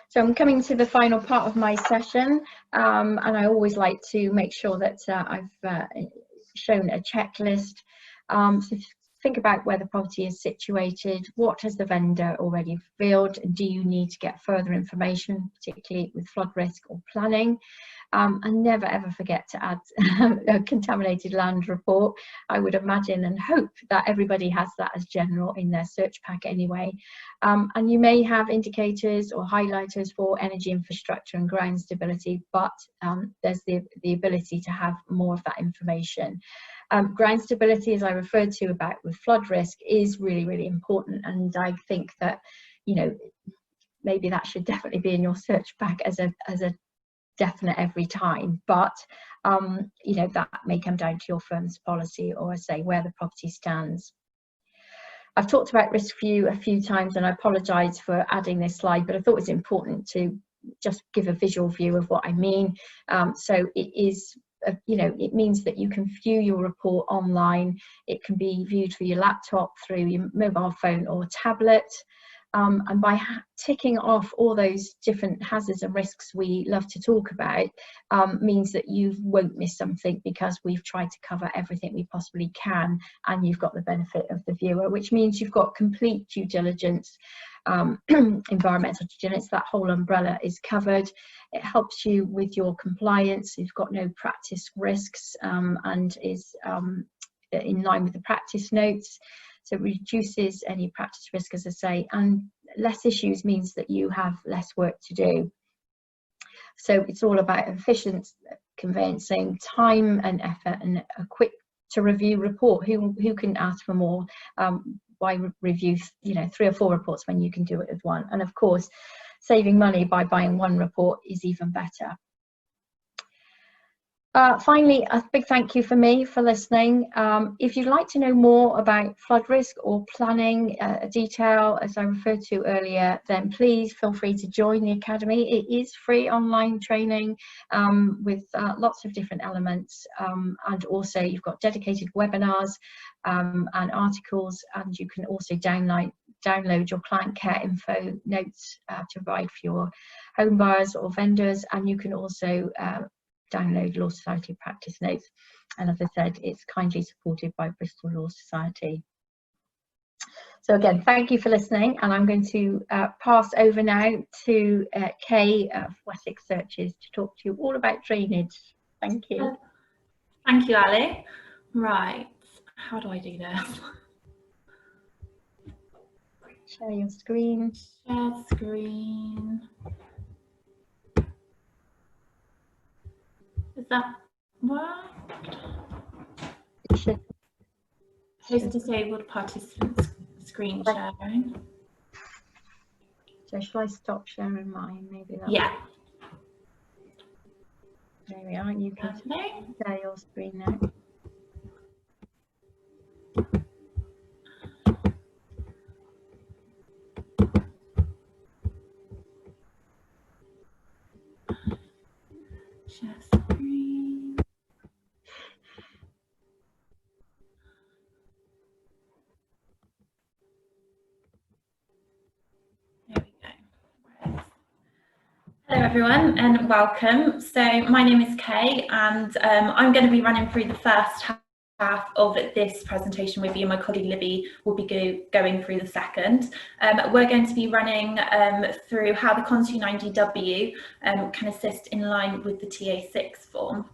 So I'm coming to the final part of my session, and I always like to make sure that I've shown a checklist. So think about where the property is situated, what has the vendor already revealed, and do you need to get further information, particularly with flood risk or planning. And never ever forget to add a contaminated land report. I would imagine and hope that everybody has that as general in their search pack anyway. And you may have indicators or highlighters for energy infrastructure and ground stability, but there's the ability to have more of that information. Ground stability, as I referred to about with flood risk, is really, really important, and I think that, you know, maybe that should definitely be in your search pack as a definite every time, but you know, that may come down to your firm's policy, or say where the property stands. I've talked about risk view a few times, and I apologise for adding this slide, but I thought it was important to just give a visual view of what I mean. So it is, you know, it means that you can view your report online. It can be viewed through your laptop, through your mobile phone or tablet. And by ticking off all those different hazards and risks we love to talk about, means that you won't miss something, because we've tried to cover everything we possibly can, and you've got the benefit of the viewer, which means you've got complete due diligence, environmental due diligence, that whole umbrella is covered. It helps you with your compliance. You've got no practice risks, and is in line with the practice notes. So it reduces any practice risk, as I say, and less issues means that you have less work to do. So it's all about efficient conveyancing, time and effort, and a quick to review report. Who can ask for more? Why review, you know, 3 or 4 reports when you can do it with one? And of course, saving money by buying one report is even better. Finally, a big thank you from me for listening. If you'd like to know more about flood risk or planning detail, as I referred to earlier, then please feel free to join the Academy. It is free online training with lots of different elements, and also you've got dedicated webinars and articles, and you can also download your client care info notes to provide for your home buyers or vendors, and you can also download Law Society practice notes, and as I said, it's kindly supported by Bristol Law Society. So again, thank you for listening, and I'm going to pass over now to Kay of Wessex Searches to talk to you all about drainage. Thank you. Thank you, Ali. Right, how do I do this? Share your screen. Share screen. Is that worked? It should. Host disabled participants screen sharing. So shall I stop sharing mine? Maybe that. Yeah. There we are. You can share your screen now. Share screen. There we go. Hello everyone and welcome. So my name is Kay, and I'm going to be running through the first half of this presentation with you. My colleague Libby will be going through the second. We're going to be running through how the Cons 290W can assist in line with the TA6 form.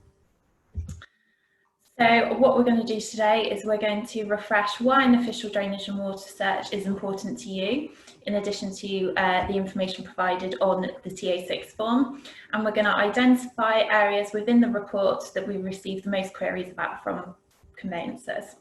So what we're going to do today is we're going to refresh why an official drainage and water search is important to you, in addition to the information provided on the TA6 form. And we're going to identify areas within the report that we receive the most queries about from conveyancers.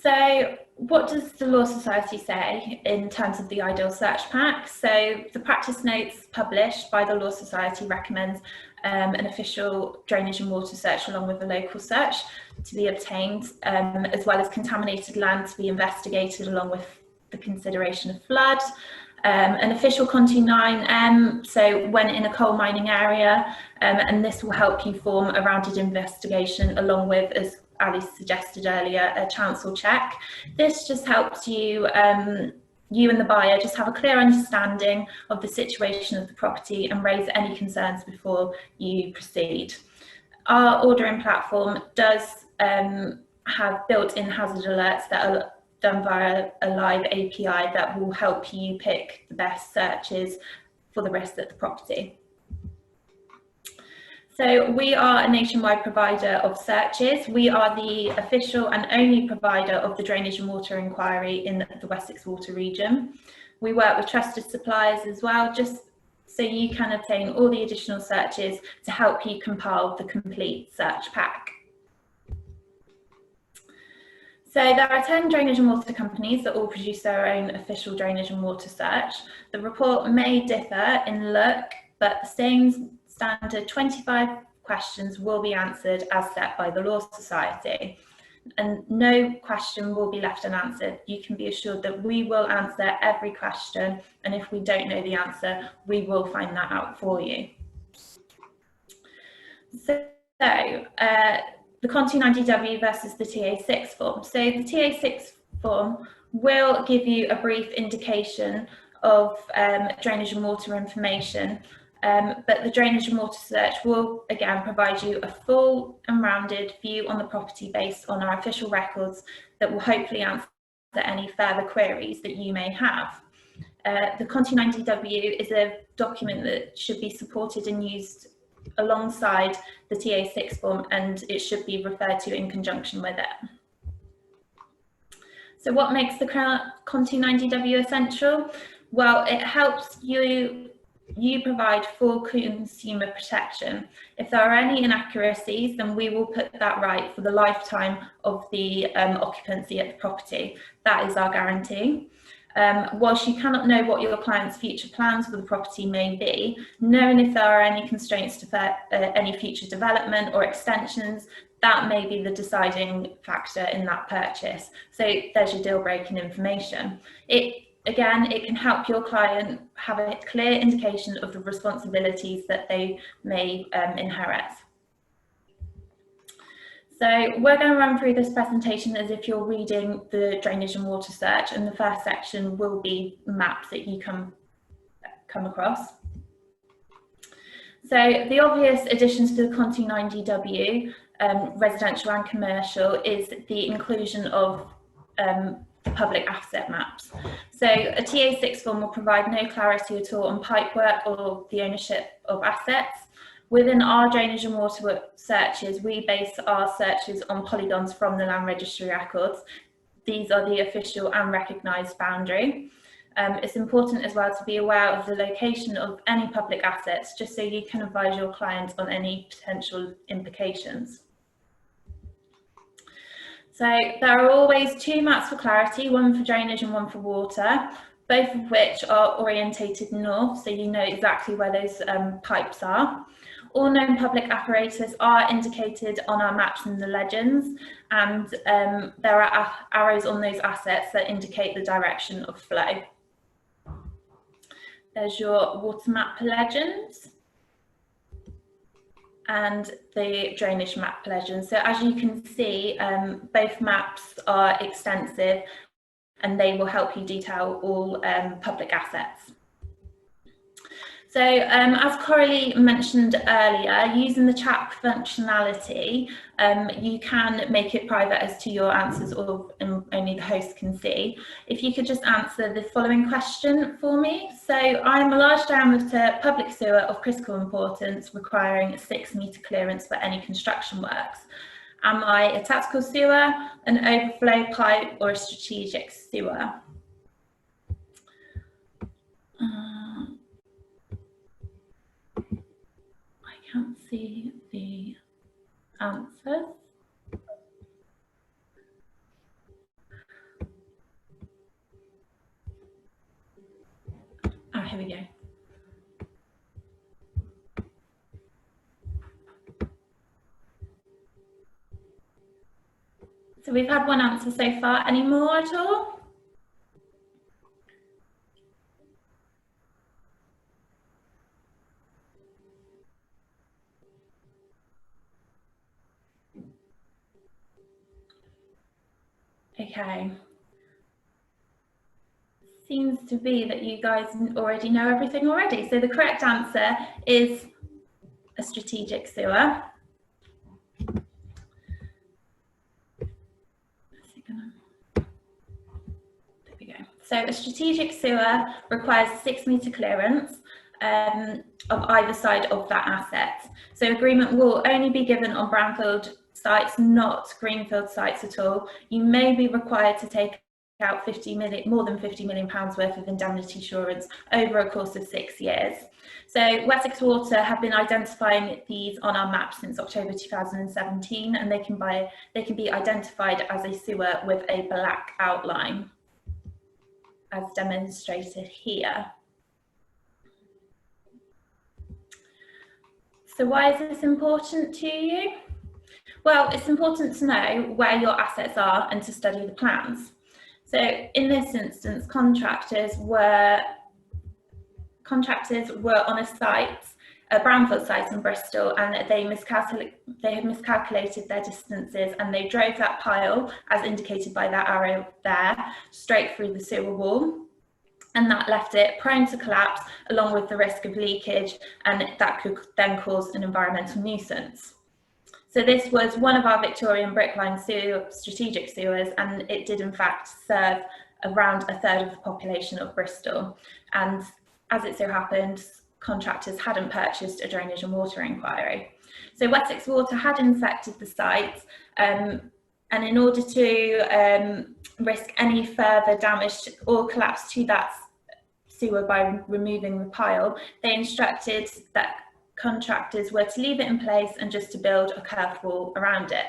So what does the Law Society say in terms of the ideal search pack? So the practice notes published by the Law Society recommends an official drainage and water search along with a local search to be obtained, as well as contaminated land to be investigated along with the consideration of flood. An official Con 29M, so when in a coal mining area, and this will help you form a rounded investigation along with, as Ali suggested earlier, a chancel check. This just helps you, you and the buyer just have a clear understanding of the situation of the property and raise any concerns before you proceed. Our ordering platform does have built-in hazard alerts that are done via a live API that will help you pick the best searches for the risks at the property. So we are a nationwide provider of searches. We are the official and only provider of the drainage and water inquiry in the Wessex Water region. We work with trusted suppliers as well, just so you can obtain all the additional searches to help you compile the complete search pack. So there are 10 drainage and water companies that all produce their own official drainage and water search. The report may differ in look, but the same standard 25 questions will be answered as set by the Law Society. And no question will be left unanswered. You can be assured that we will answer every question, and if we don't know the answer, we will find that out for you. So the Con 290W versus the TA6 form. So the TA6 form will give you a brief indication of drainage and water information, but the drainage and water search will again provide you a full and rounded view on the property based on our official records that will hopefully answer any further queries that you may have. The Con 290W is a document that should be supported and used alongside the TA6 form, and it should be referred to in conjunction with it. So what makes the Con 290W essential? Well, it helps you provide full consumer protection. If there are any inaccuracies, then we will put that right for the lifetime of the occupancy at the property. That is our guarantee. Whilst you cannot know what your client's future plans for the property may be, knowing if there are any constraints to any future development or extensions, that may be the deciding factor in that purchase. So there's your deal-breaking information. Again, it can help your client have a clear indication of the responsibilities that they may inherit. So we're going to run through this presentation as if you're reading the drainage and water search, and the first section will be maps that you come across. So the obvious additions to the Con 290W, residential and commercial, is the inclusion of public asset maps. So a TA6 form will provide no clarity at all on pipework or the ownership of assets. Within our drainage and water searches, we base our searches on polygons from the land registry records. These are the official and recognised boundary. It's important as well to be aware of the location of any public assets, just so you can advise your client on any potential implications. So there are always two maps for clarity, one for drainage and one for water, both of which are orientated north, so you know exactly where those pipes are. All known public apparatus are indicated on our maps and the legends, and there are arrows on those assets that indicate the direction of flow. There's your water map legends and the drainage map legend. So as you can see, both maps are extensive and they will help you detail all public assets. So as Coralie mentioned earlier, using the chat functionality, you can make it private as to your answers, or only the host can see. If you could just answer the following question for me. So I'm a large diameter public sewer of critical importance requiring a 6-metre clearance for any construction works. Am I a tactical sewer, an overflow pipe, or a strategic sewer? I can't see the answers. Ah, here we go. So we've had one answer so far. Any more at all? Okay. Seems to be that you guys already know everything already. So the correct answer is a strategic sewer. So a strategic sewer requires a 6-metre clearance of either side of that asset. So agreement will only be given on brownfield sites, not greenfield sites at all. You may be required to take out more than £50 million worth of indemnity insurance over a course of 6 years. So Wessex Water have been identifying these on our map since October 2017, and they can be identified as a sewer with a black outline, as demonstrated here. So why is this important to you? Well, it's important to know where your assets are and to study the plans. So in this instance, contractors were on a site, a brownfield site in Bristol, and they had miscalculated their distances, and they drove that pile, as indicated by that arrow there, straight through the sewer wall. And that left it prone to collapse, along with the risk of leakage, and that could then cause an environmental nuisance. So this was one of our Victorian brick-lined strategic sewers, and it did in fact serve around a third of the population of Bristol. And as it so happened, contractors hadn't purchased a drainage and water inquiry. So Wessex Water had inspected the site, and in order to risk any further damage or collapse to that sewer by removing the pile, they instructed that contractors were to leave it in place and just to build a curved wall around it.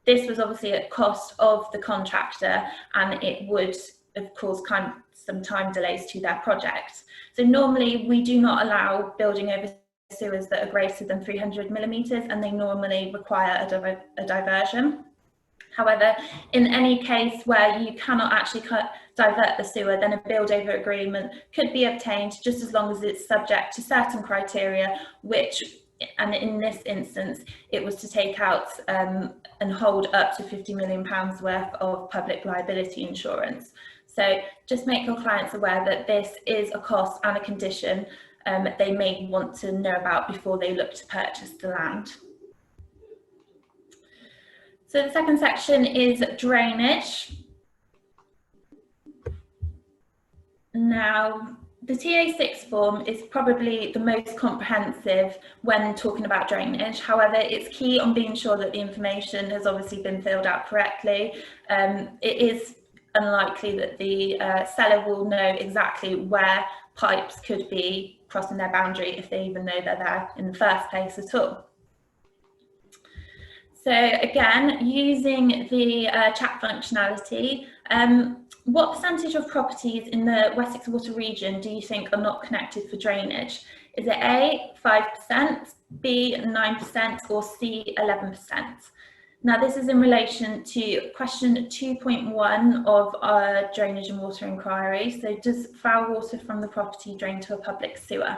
This was obviously at cost of the contractor, and it would have caused some time delays to their project. So normally we do not allow building over sewers that are greater than 300 millimetres, and they normally require a diversion. However, in any case where you cannot actually divert the sewer, then a build over agreement could be obtained, just as long as it's subject to certain criteria, and in this instance, it was to take out and hold up to £50 million worth of public liability insurance. So just make your clients aware that this is a cost and a condition they may want to know about before they look to purchase the land. So the second section is drainage. Now, the TA6 form is probably the most comprehensive when talking about drainage. However, it's key on being sure that the information has obviously been filled out correctly. It is unlikely that the seller will know exactly where pipes could be crossing their boundary if they even know they're there in the first place at all. So again, using the chat functionality, what percentage of properties in the Wessex Water region do you think are not connected for drainage? Is it A, 5%, B, 9%, or C, 11%? Now this is in relation to question 2.1 of our drainage and water inquiry. So does foul water from the property drain to a public sewer?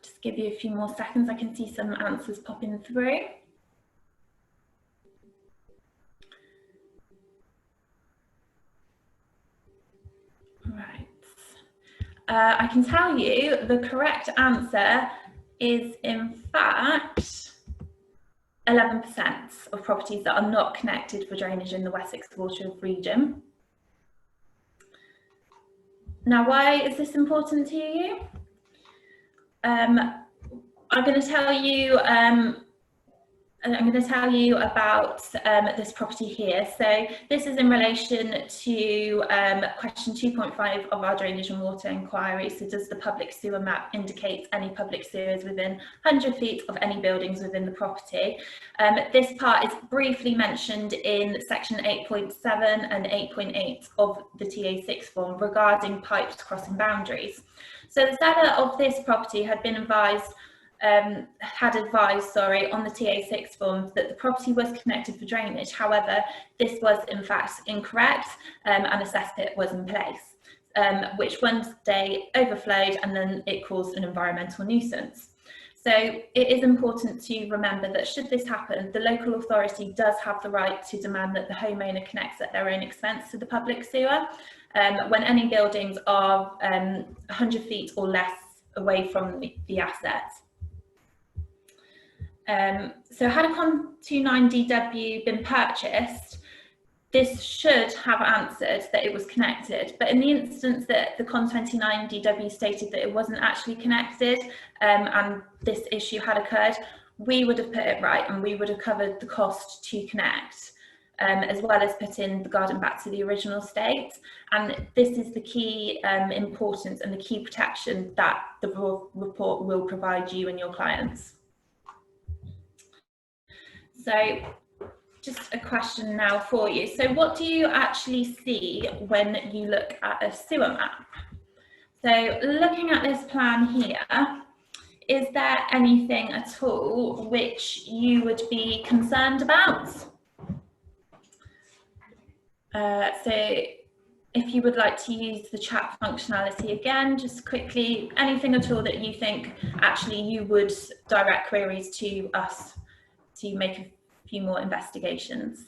Just give you a few more seconds. I can see some answers popping through. Right. I can tell you the correct answer is in fact 11% of properties that are not connected for drainage in the Wessex Water region. Now, why is this important to you? I'm going to tell you about this property here. So this is in relation to question 2.5 of our drainage and water inquiry. So does the public sewer map indicate any public sewers within 100 feet of any buildings within the property? This part is briefly mentioned in section 8.7 and 8.8 of the TA6 form regarding pipes crossing boundaries. So the seller of this property had been advised on the TA6 form that the property was connected for drainage. However, this was in fact incorrect, and a cesspit was in place, which one day overflowed, and then it caused an environmental nuisance. So it is important to remember that should this happen, the local authority does have the right to demand that the homeowner connects at their own expense to the public sewer. When any buildings are 100 feet or less away from the asset. So had a Con 29DW been purchased, this should have answered that it was connected, but in the instance that the Con 29DW stated that it wasn't actually connected and this issue had occurred, we would have put it right and we would have covered the cost to connect, as well as put in the garden back to the original state. And this is the key importance and the key protection that the report will provide you and your clients. So just a question now for you. So what do you actually see when you look at a sewer map? So looking at this plan here, is there anything at all which you would be concerned about? So if you would like to use the chat functionality again, just quickly, anything at all that you think actually you would direct queries to us to make a few more investigations.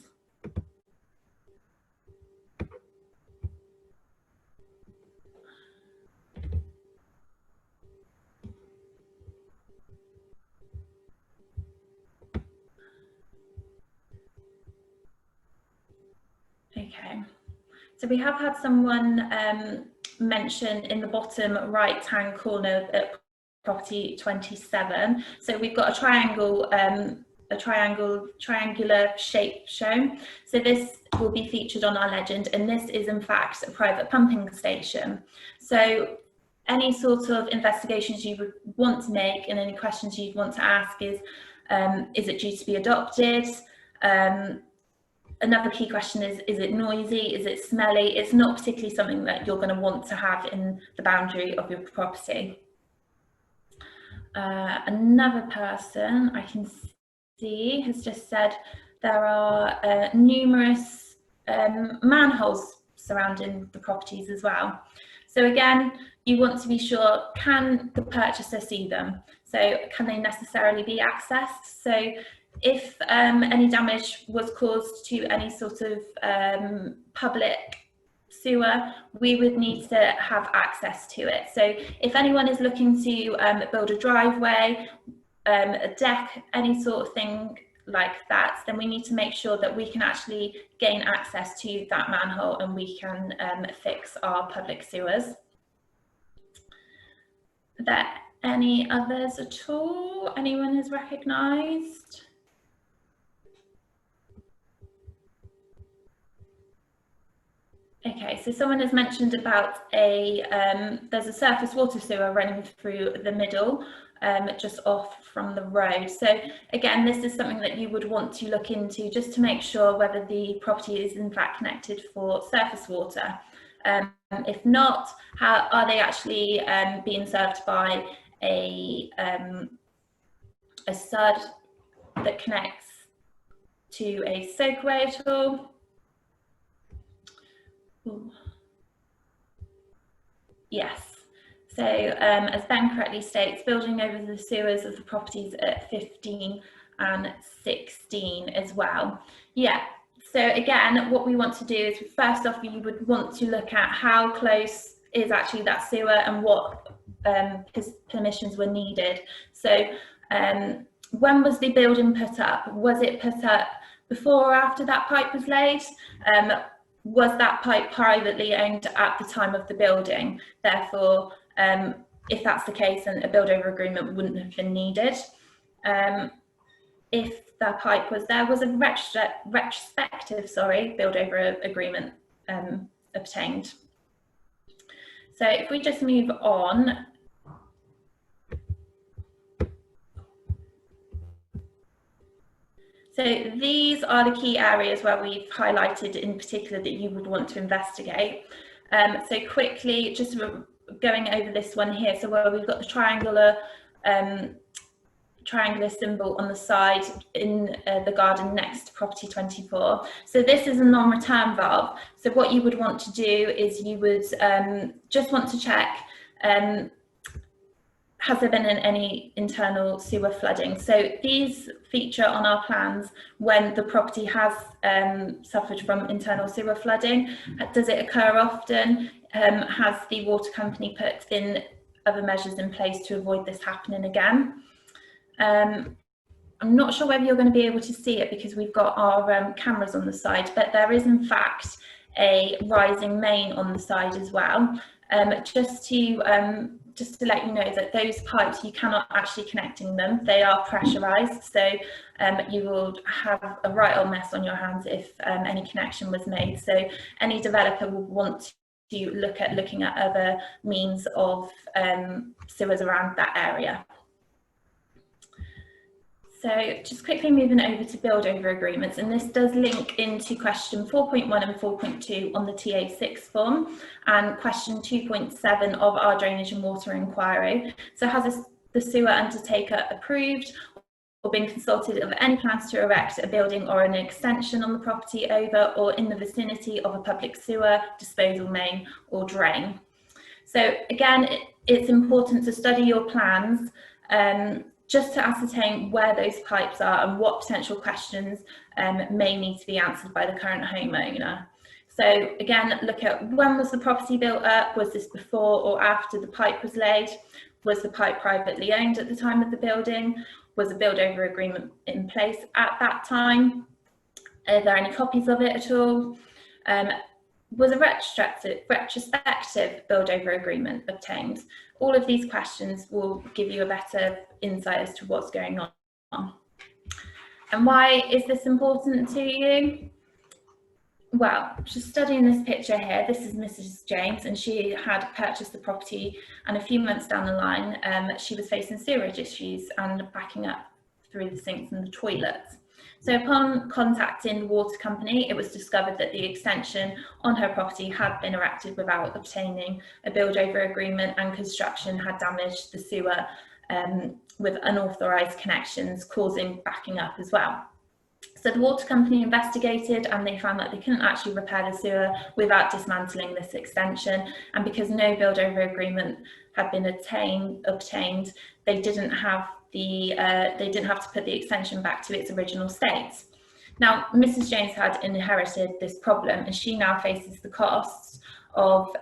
Okay, so we have had someone mention in the bottom right hand corner at property 27. So we've got a triangular shape shown. So this will be featured on our legend, and this is in fact a private pumping station. So any sort of investigations you would want to make and any questions you'd want to ask is it due to be adopted? Another key question is it noisy? Is it smelly? It's not particularly something that you're going to want to have in the boundary of your property. Another person I can see has just said there are numerous manholes surrounding the properties as well. So again, you want to be sure, can the purchaser see them? So can they necessarily be accessed? So if any damage was caused to any sort of public sewer, we would need to have access to it. So if anyone is looking to build a driveway, a deck, any sort of thing like that, then we need to make sure that we can actually gain access to that manhole and we can fix our public sewers. Are there any others at all? Anyone has recognised? Okay, so someone has mentioned about there's a surface water sewer running through the middle, just off from the road. So again, this is something that you would want to look into just to make sure whether the property is in fact connected for surface water. If not, how are they actually being served by a sud that connects to a soakaway at all? Ooh. Yes. So as Ben correctly states, building over the sewers of the properties at 15 and 16 as well. Yeah. So again, what we want to do is, first off, you would want to look at how close is actually that sewer and what permissions were needed. So when was the building put up? Was it put up before or after that pipe was laid? Was that pipe privately owned at the time of the building? Therefore, if that's the case, then a build over agreement wouldn't have been needed. If that pipe was there, was a retrospective build over agreement obtained. So if we just move on. So these are the key areas where we've highlighted in particular that you would want to investigate. So quickly, just going over this one here. So where we've got the triangular symbol on the side in the garden next to property 24. So this is a non-return valve. So what you would want to do is you would just want to check, has there been any internal sewer flooding? So these feature on our plans when the property has suffered from internal sewer flooding. Does it occur often? Has the water company put in other measures in place to avoid this happening again. I'm not sure whether you're going to be able to see it because we've got our cameras on the side, but there is in fact a rising main on the side as well. Just to let you know that those pipes, you cannot actually connecting them. They are pressurized, so you will have a right old mess on your hands if any connection was made. So any developer will want to looking at other means of sewers around that area. So just quickly moving over to build over agreements, and this does link into question 4.1 and 4.2 on the TA6 form and question 2.7 of our drainage and water inquiry. So has the sewer undertaker approved or been consulted of any plans to erect a building or an extension on the property over or in the vicinity of a public sewer, disposal main or drain? So again, it's important to study your plans just to ascertain where those pipes are and what potential questions may need to be answered by the current homeowner. So again, look at when was the property built up? Was this before or after the pipe was laid? Was the pipe privately owned at the time of the building? Was a build over agreement in place at that time? Are there any copies of it at all? Was a retrospective build over agreement obtained? All of these questions will give you a better insight as to what's going on. And why is this important to you? Well, just studying this picture here, this is Mrs. James, and she had purchased the property, and a few months down the line she was facing sewerage issues and backing up through the sinks and the toilets. So upon contacting the water company, it was discovered that the extension on her property had been erected without obtaining a build over agreement, and construction had damaged the sewer with unauthorised connections, causing backing up as well. So the water company investigated and they found that they couldn't actually repair the sewer without dismantling this extension, and because no build over agreement had been obtained, they didn't have to put the extension back to its original state. Now, Mrs. James had inherited this problem, and she now faces the costs of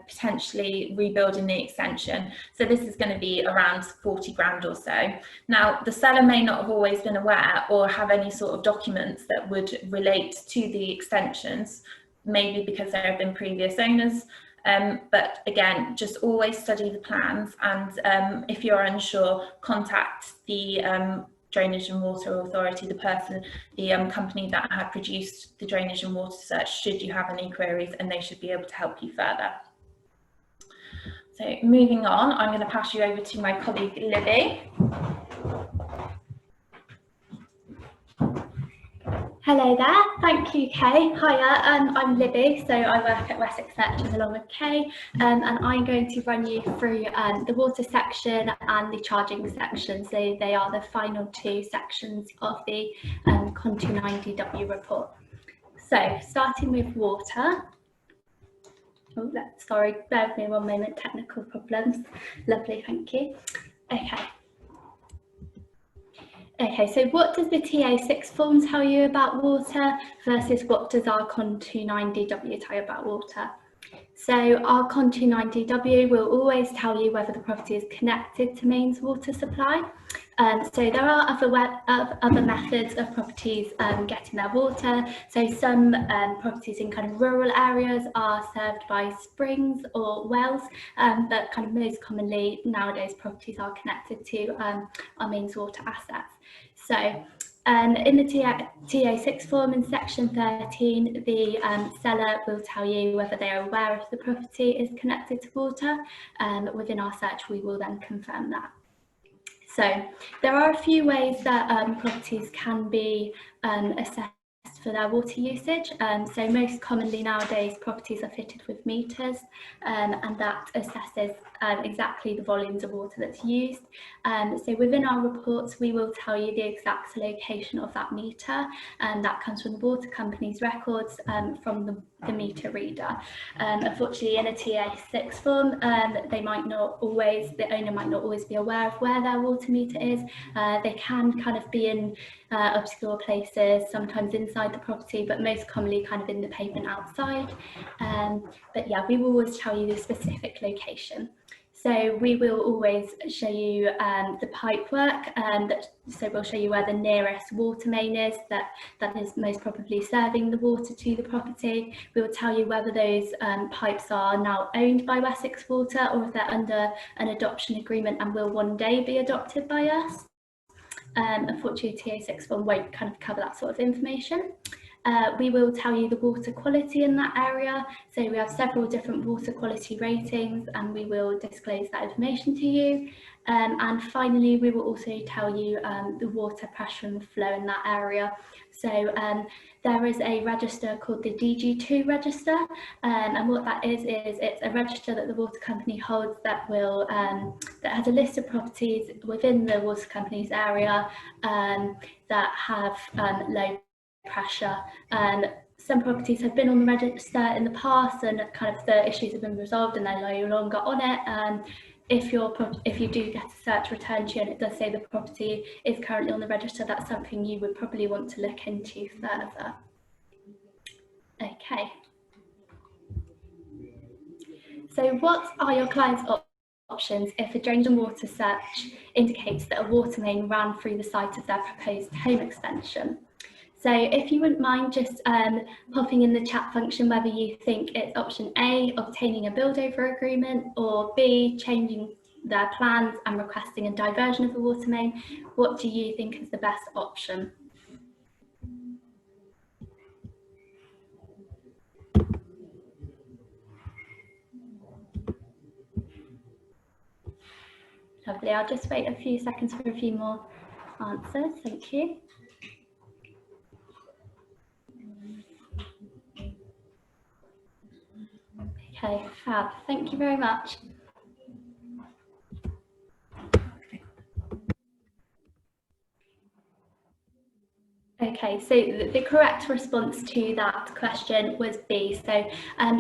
potentially rebuilding the extension. So this is going to be around 40 grand or so. Now, the seller may not have always been aware or have any sort of documents that would relate to the extensions, maybe because there have been previous owners. But again, just always study the plans, and if you're unsure, contact the Drainage and Water Authority, the company that had produced the Drainage and Water Search, should you have any queries, and they should be able to help you further. So moving on, I'm going to pass you over to my colleague Libby. Hello there, thank you Kay. Hiya, I'm Libby, so I work at Wessex Searches along with Kay, and I'm going to run you through the water section and the charging section. So they are the final two sections of the Con 290W report. So starting with water. Oh, sorry, bear with me one moment, technical problems. Lovely, thank you. Okay, so what does the TA6 form tell you about water versus what does our Con 290W tell you about water? So our Con 290W will always tell you whether the property is connected to mains water supply. So there are other methods of properties getting their water. So some properties in kind of rural areas are served by springs or wells, but kind of most commonly nowadays properties are connected to our mains water assets. So in the TA6 form in section 13, the seller will tell you whether they are aware if the property is connected to water. Within our search, we will then confirm that. So there are a few ways that properties can be assessed for their water usage. So most commonly nowadays properties are fitted with meters, and that assesses exactly the volumes of water that's used. So within our reports we will tell you the exact location of that meter, and that comes from the water company's records from the meter reader. Unfortunately in a TA6 form the owner might not always be aware of where their water meter is. They can kind of be in obscure places, sometimes inside the property, but most commonly kind of in the pavement outside. But yeah, we will always tell you the specific location. So we will always show you the pipe work, so we'll show you where the nearest water main is that is most probably serving the water to the property. We will tell you whether those pipes are now owned by Wessex Water or if they're under an adoption agreement and will one day be adopted by us. Unfortunately, TA6 form won't kind of cover that sort of information. We will tell you the water quality in that area. So we have several different water quality ratings and we will disclose that information to you. And finally, we will also tell you the water pressure and flow in that area. So there is a register called the DG2 register, and what that is it's a register that the water company holds that will that has a list of properties within the water company's area that have low pressure. Some properties have been on the register in the past and kind of the issues have been resolved and they're no longer on it. If you do get a search returned to you and it does say the property is currently on the register, that's something you would probably want to look into further. Okay. So what are your client's options if a drainage and water search indicates that a water main ran through the site of their proposed home extension? So if you wouldn't mind just popping in the chat function whether you think it's option A, obtaining a build over agreement, or B, changing their plans and requesting a diversion of the water main, what do you think is the best option? Lovely, I'll just wait a few seconds for a few more answers, thank you. Okay, fab. Thank you very much. Okay, so the correct response to that question was B. So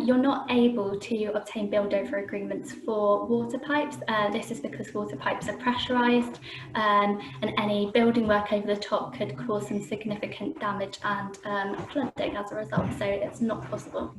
you're not able to obtain build over agreements for water pipes. This is because water pipes are pressurised and any building work over the top could cause some significant damage and flooding as a result. So it's not possible.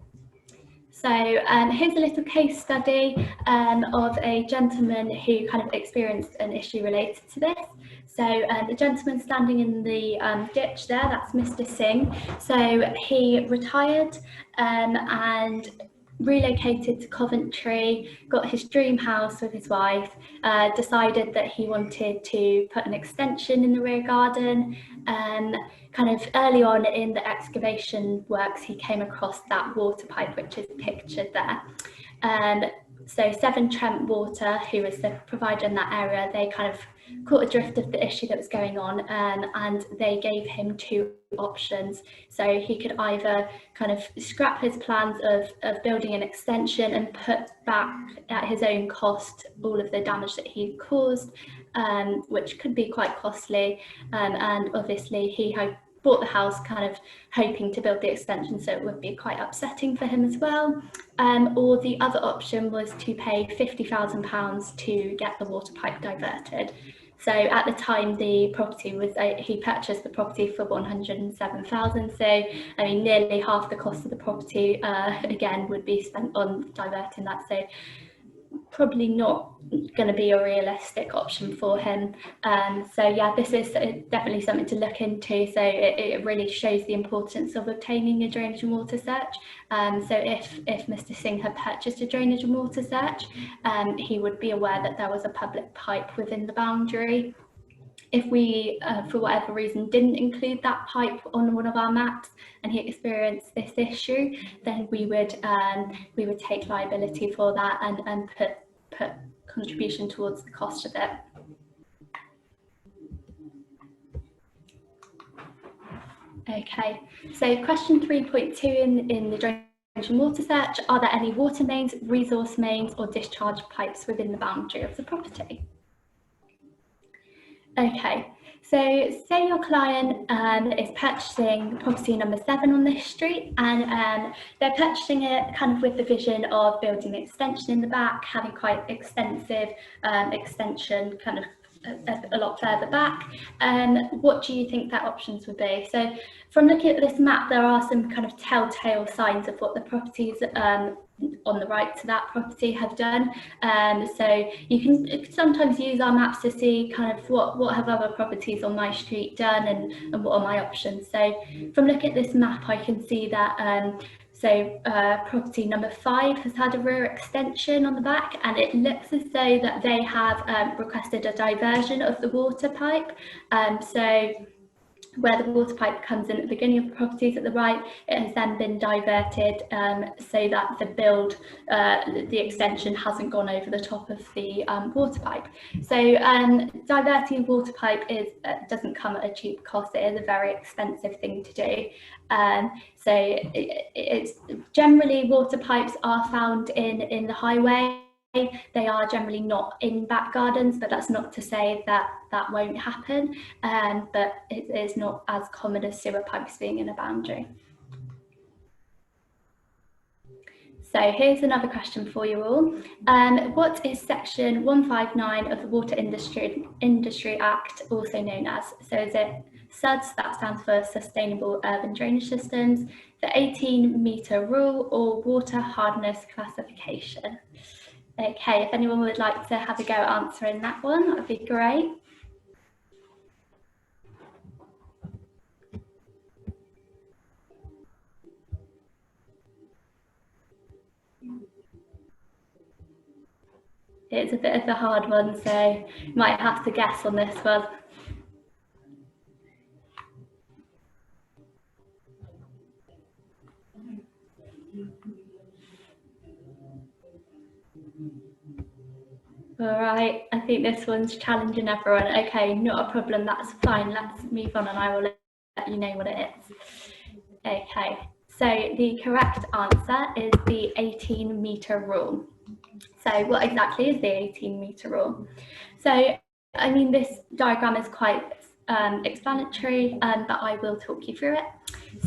So here's a little case study of a gentleman who kind of experienced an issue related to this. So the gentleman standing in the ditch there, that's Mr. Singh. So he retired and relocated to Coventry, got his dream house with his wife, decided that he wanted to put an extension in the rear garden. Kind of early on in the excavation works, he came across that water pipe, which is pictured there. So Severn Trent Water, who was the provider in that area, they kind of caught a drift of the issue that was going on, and they gave him two options. So he could either kind of scrap his plans of building an extension and put back at his own cost all of the damage that he caused, which could be quite costly, and obviously he had bought the house kind of hoping to build the extension, so it would be quite upsetting for him as well. Or the other option was to pay £50,000 to get the water pipe diverted. So at the time the property was, he purchased the property for 107,000. So I mean nearly half the cost of the property again would be spent on diverting that. So probably not going to be a realistic option for him. So yeah, this is definitely something to look into. So it really shows the importance of obtaining a drainage and water search. So if Mr. Singh had purchased a drainage and water search, he would be aware that there was a public pipe within the boundary. If we, for whatever reason, didn't include that pipe on one of our maps and he experienced this issue, then we would take liability for that and put contribution towards the cost of it. Okay, so question 3.2 in the drainage and water search: are there any water mains, resource mains, or discharge pipes within the boundary of the property? Okay, so say your client is purchasing property number 7 on this street, and they're purchasing it kind of with the vision of building an extension in the back, having quite extensive extension kind of a lot further back. What do you think their options would be? So from looking at this map, there are some kind of telltale signs of what the property's on the right to that property have done. So you can sometimes use our maps to see kind of what have other properties on my street done, and what are my options. So from looking at this map, I can see that property number 5 has had a rear extension on the back, and it looks as though that they have requested a diversion of the water pipe. So where the water pipe comes in at the beginning of the properties at the right, it has then been diverted so that the extension hasn't gone over the top of the water pipe. So diverting water pipe doesn't come at a cheap cost. It is a very expensive thing to do. So it's generally, water pipes are found in the highway. They are generally not in back gardens, but that's not to say that that won't happen, but it is not as common as sewer pipes being in a boundary. So here's another question for you all. What is section 159 of the Water Industry Act also known as? So is it SUDS, that stands for Sustainable Urban Drainage Systems, the 18-metre rule, or water hardness classification? Okay, if anyone would like to have a go at answering that one, that would be great. It's a bit of a hard one, so you might have to guess on this one. All right, I think this one's challenging everyone. Okay, not a problem, that's fine. Let's move on and I will let you know what it is. Okay, so the correct answer is the 18-metre rule. So what exactly is the 18-metre rule? So, I mean, this diagram is quite explanatory, but I will talk you through it.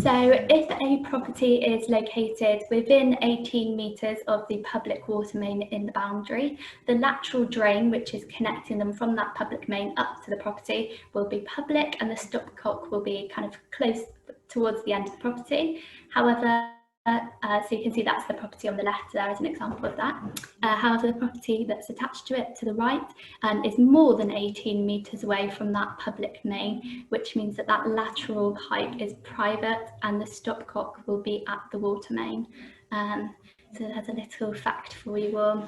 So if a property is located within 18 metres of the public water main in the boundary, the lateral drain, which is connecting them from that public main up to the property, will be public, and the stopcock will be kind of close towards the end of the property. However, so you can see that's the property on the left there as an example of that. However, the property that's attached to it to the right is more than 18 metres away from that public main, which means that that lateral pipe is private and the stopcock will be at the water main. So there's a little fact for you all.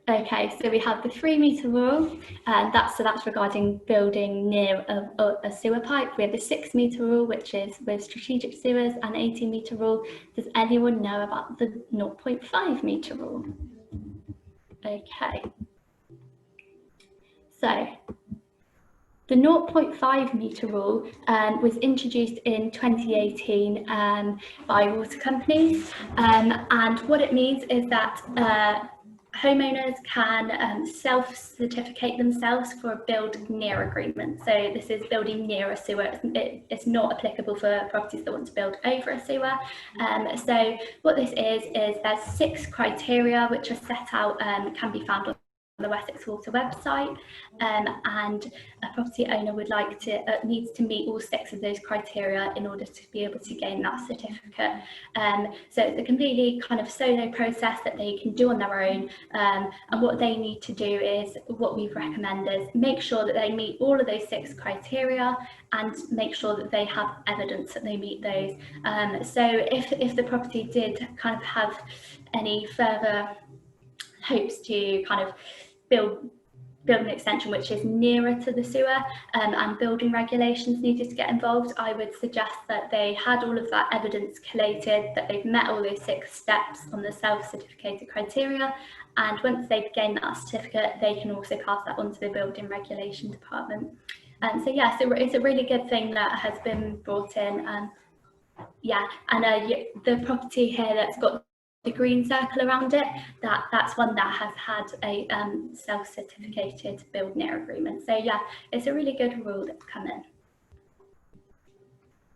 Okay, so we have the 3-metre rule, and that's regarding building near a sewer pipe. We have the 6-metre rule, which is with strategic sewers, and 18-metre rule. Does anyone know about the 0.5-metre rule? Okay, so the 0.5-metre rule was introduced in 2018 by water companies, and what it means is that homeowners can self-certificate themselves for a build near agreement. So this is building near a sewer. It's not applicable for properties that want to build over a sewer. So what this is there's 6 criteria which are set out, can be found on the Wessex Water website, and a property owner would like to needs to meet all 6 of those criteria in order to be able to gain that certificate. So it's a completely kind of solo process that they can do on their own, and what they need to do is, what we've recommended is make sure that they meet all of those 6 criteria and make sure that they have evidence that they meet those. So if the property did kind of have any further hopes to kind of build an extension which is nearer to the sewer, and building regulations needed to get involved, I would suggest that they had all of that evidence collated, that they've met all those 6 steps on the self-certificated criteria, and once they've gained that certificate, they can also pass that on to the building regulation department. So yeah, so it's a really good thing that has been brought in. Yeah, and the property here that's got the green circle around it, that's one that has had a self-certificated build near agreement. So yeah, it's a really good rule that's come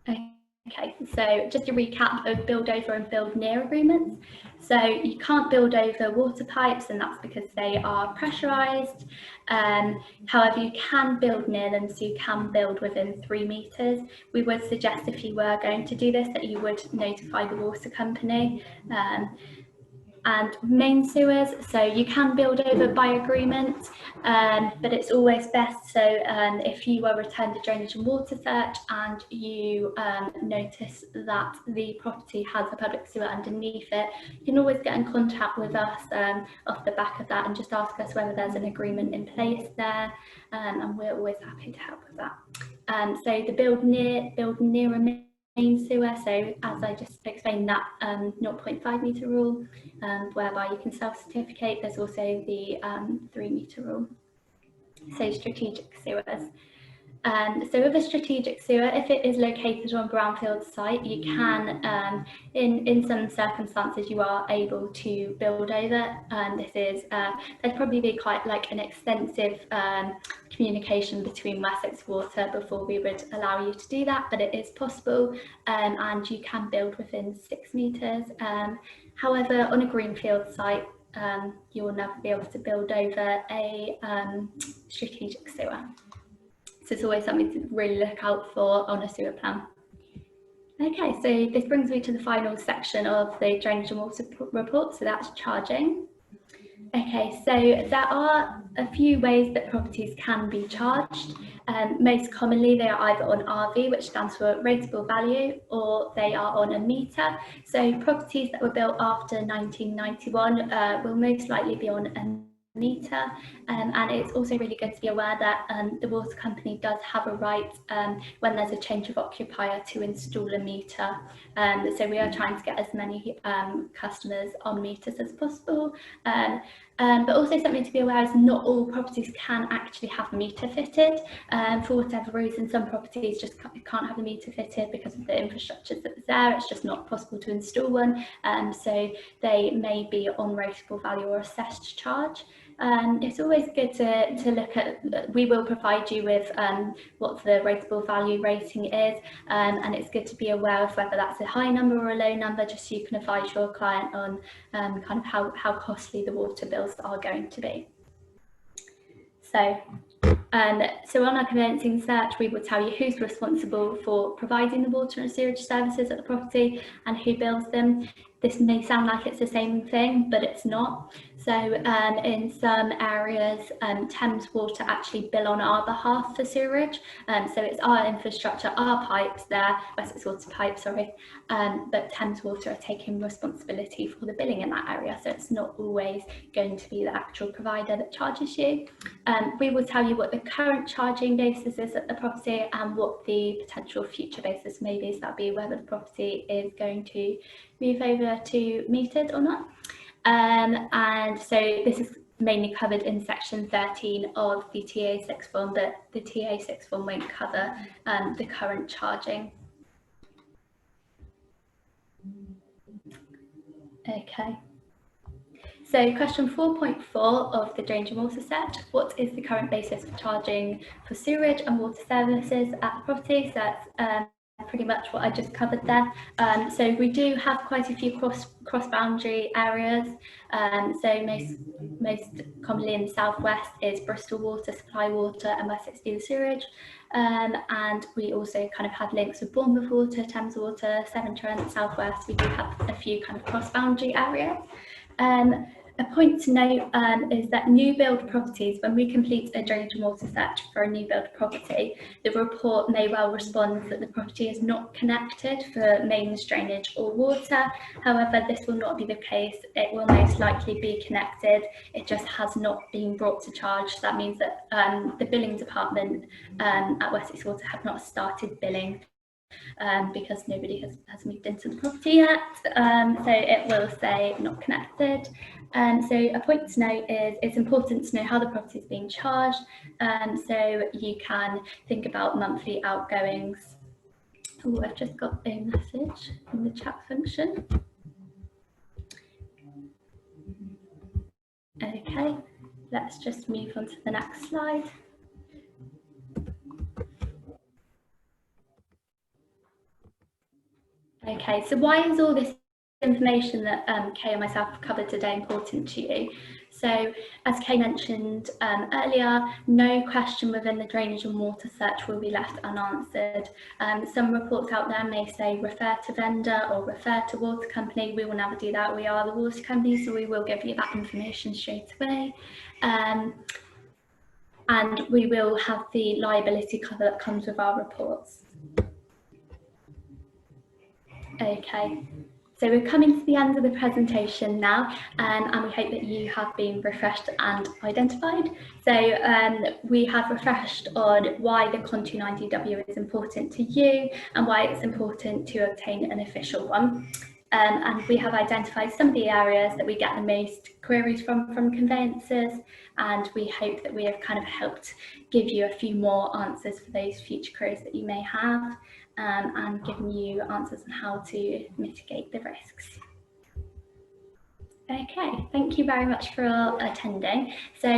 in. Okay, so just a recap of build over and build near agreements. So you can't build over water pipes, and that's because they are pressurised. However, you can build near them, so you can build within 3 metres. We would suggest, if you were going to do this, that you would notify the water company. And main sewers, so you can build over by agreement, but it's always best, so if you are returned a drainage and water search and you notice that the property has a public sewer underneath it, you can always get in contact with us off the back of that and just ask us whether there's an agreement in place there, and we're always happy to help with that. So the build near a main sewer, so as I just explained, that 0.5 metre rule, whereby you can self-certificate. There's also the 3 metre rule. So strategic sewers. So with a strategic sewer, if it is located on a brownfield site, you can, in some circumstances, you are able to build over. This is, there'd probably be quite like an extensive communication between Wessex Water before we would allow you to do that, but it is possible, and you can build within 6 metres. However, on a greenfield site, you will never be able to build over a strategic sewer. So it's always something to really look out for on a sewer plan. Okay, so this brings me to the final section of the drainage and water report, so that's charging. Okay, so there are a few ways that properties can be charged. Most commonly, they are either on RV, which stands for rateable value, or they are on a meter. So properties that were built after 1991 will most likely be on a meter, and it's also really good to be aware that the water company does have a right, when there's a change of occupier, to install a meter. So we are trying to get as many customers on meters as possible. But also something to be aware is not all properties can actually have a meter fitted. For whatever reason, some properties just can't have a meter fitted because of the infrastructure that's there. It's just not possible to install one. So they may be on rateable value or assessed charge. It's always good to look at, we will provide you with what the rateable value rating is, and it's good to be aware of whether that's a high number or a low number, just so you can advise your client on kind of how costly the water bills are going to be. So on our conveyancing search, we will tell you who's responsible for providing the water and sewage services at the property and who bills them. This may sound like it's the same thing, but it's not. So in some areas, Thames Water actually bill on our behalf for sewerage. So it's our infrastructure, our pipes there, Wessex Water pipes, sorry, but Thames Water are taking responsibility for the billing in that area. So it's not always going to be the actual provider that charges you. We will tell you what the current charging basis is at the property and what the potential future basis may be. So that'll be whether the property is going to move over to metered or not. And so this is mainly covered in section 13 of the TA6 form, but the TA6 form won't cover the current charging. Okay. So question 4.4 of the drainage and water search, what is the current basis for charging for sewerage and water services at the property? So that's pretty much what I just covered there. So we do have quite a few cross-boundary areas. So most commonly in the southwest is Bristol Water, Supply Water, and Wessex do the sewerage. And we also kind of have links with Bournemouth Water, Thames Water, Severn Trent, Southwest. We do have a few kind of cross-boundary areas. A point to note is that new build properties, when we complete a drainage and water search for a new build property, the report may well respond that the property is not connected for mains drainage or water. However, this will not be the case. It will most likely be connected. It just has not been brought to charge. That means that the billing department at Wessex Water have not started billing because nobody has moved into the property yet. So it will say not connected. So a point to note is it's important to know how the property is being charged, so you can think about monthly outgoings. Oh, I've just got a message in the chat function. Okay, let's just move on to the next slide. Okay, so why is all this information that Kay and myself have covered today important to you? So, as Kay mentioned earlier, no question within the drainage and water search will be left unanswered. Some reports out there may say refer to vendor or refer to water company. We will never do that. We are the water company, so we will give you that information straight away. And we will have the liability cover that comes with our reports. Okay, so we're coming to the end of the presentation now, and we hope that you have been refreshed and identified. So we have refreshed on why the Con 290W is important to you and why it's important to obtain an official one. And we have identified some of the areas that we get the most queries from conveyancers, and we hope that we have kind of helped give you a few more answers for those future queries that you may have, and given you answers on how to mitigate the risks. Okay, thank you very much for attending. So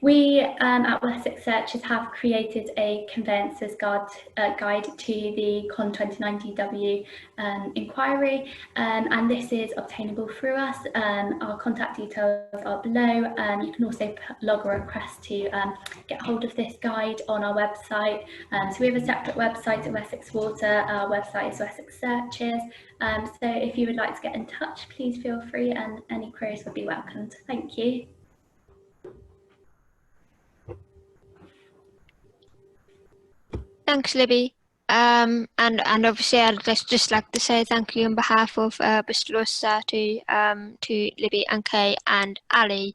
we at Wessex Searches have created a conveyancer's guide to the Con 290W inquiry, and this is obtainable through us. Our contact details are below. You can also log a request to get hold of this guide on our website. So we have a separate website at Wessex Water. Our website is Wessex Searches. So if you would like to get in touch, please feel free, and any queries would be welcomed. Thank you. Thanks, Libby. And obviously I'd just like to say thank you on behalf of Bristol Law Society to Libby and Kay and Ali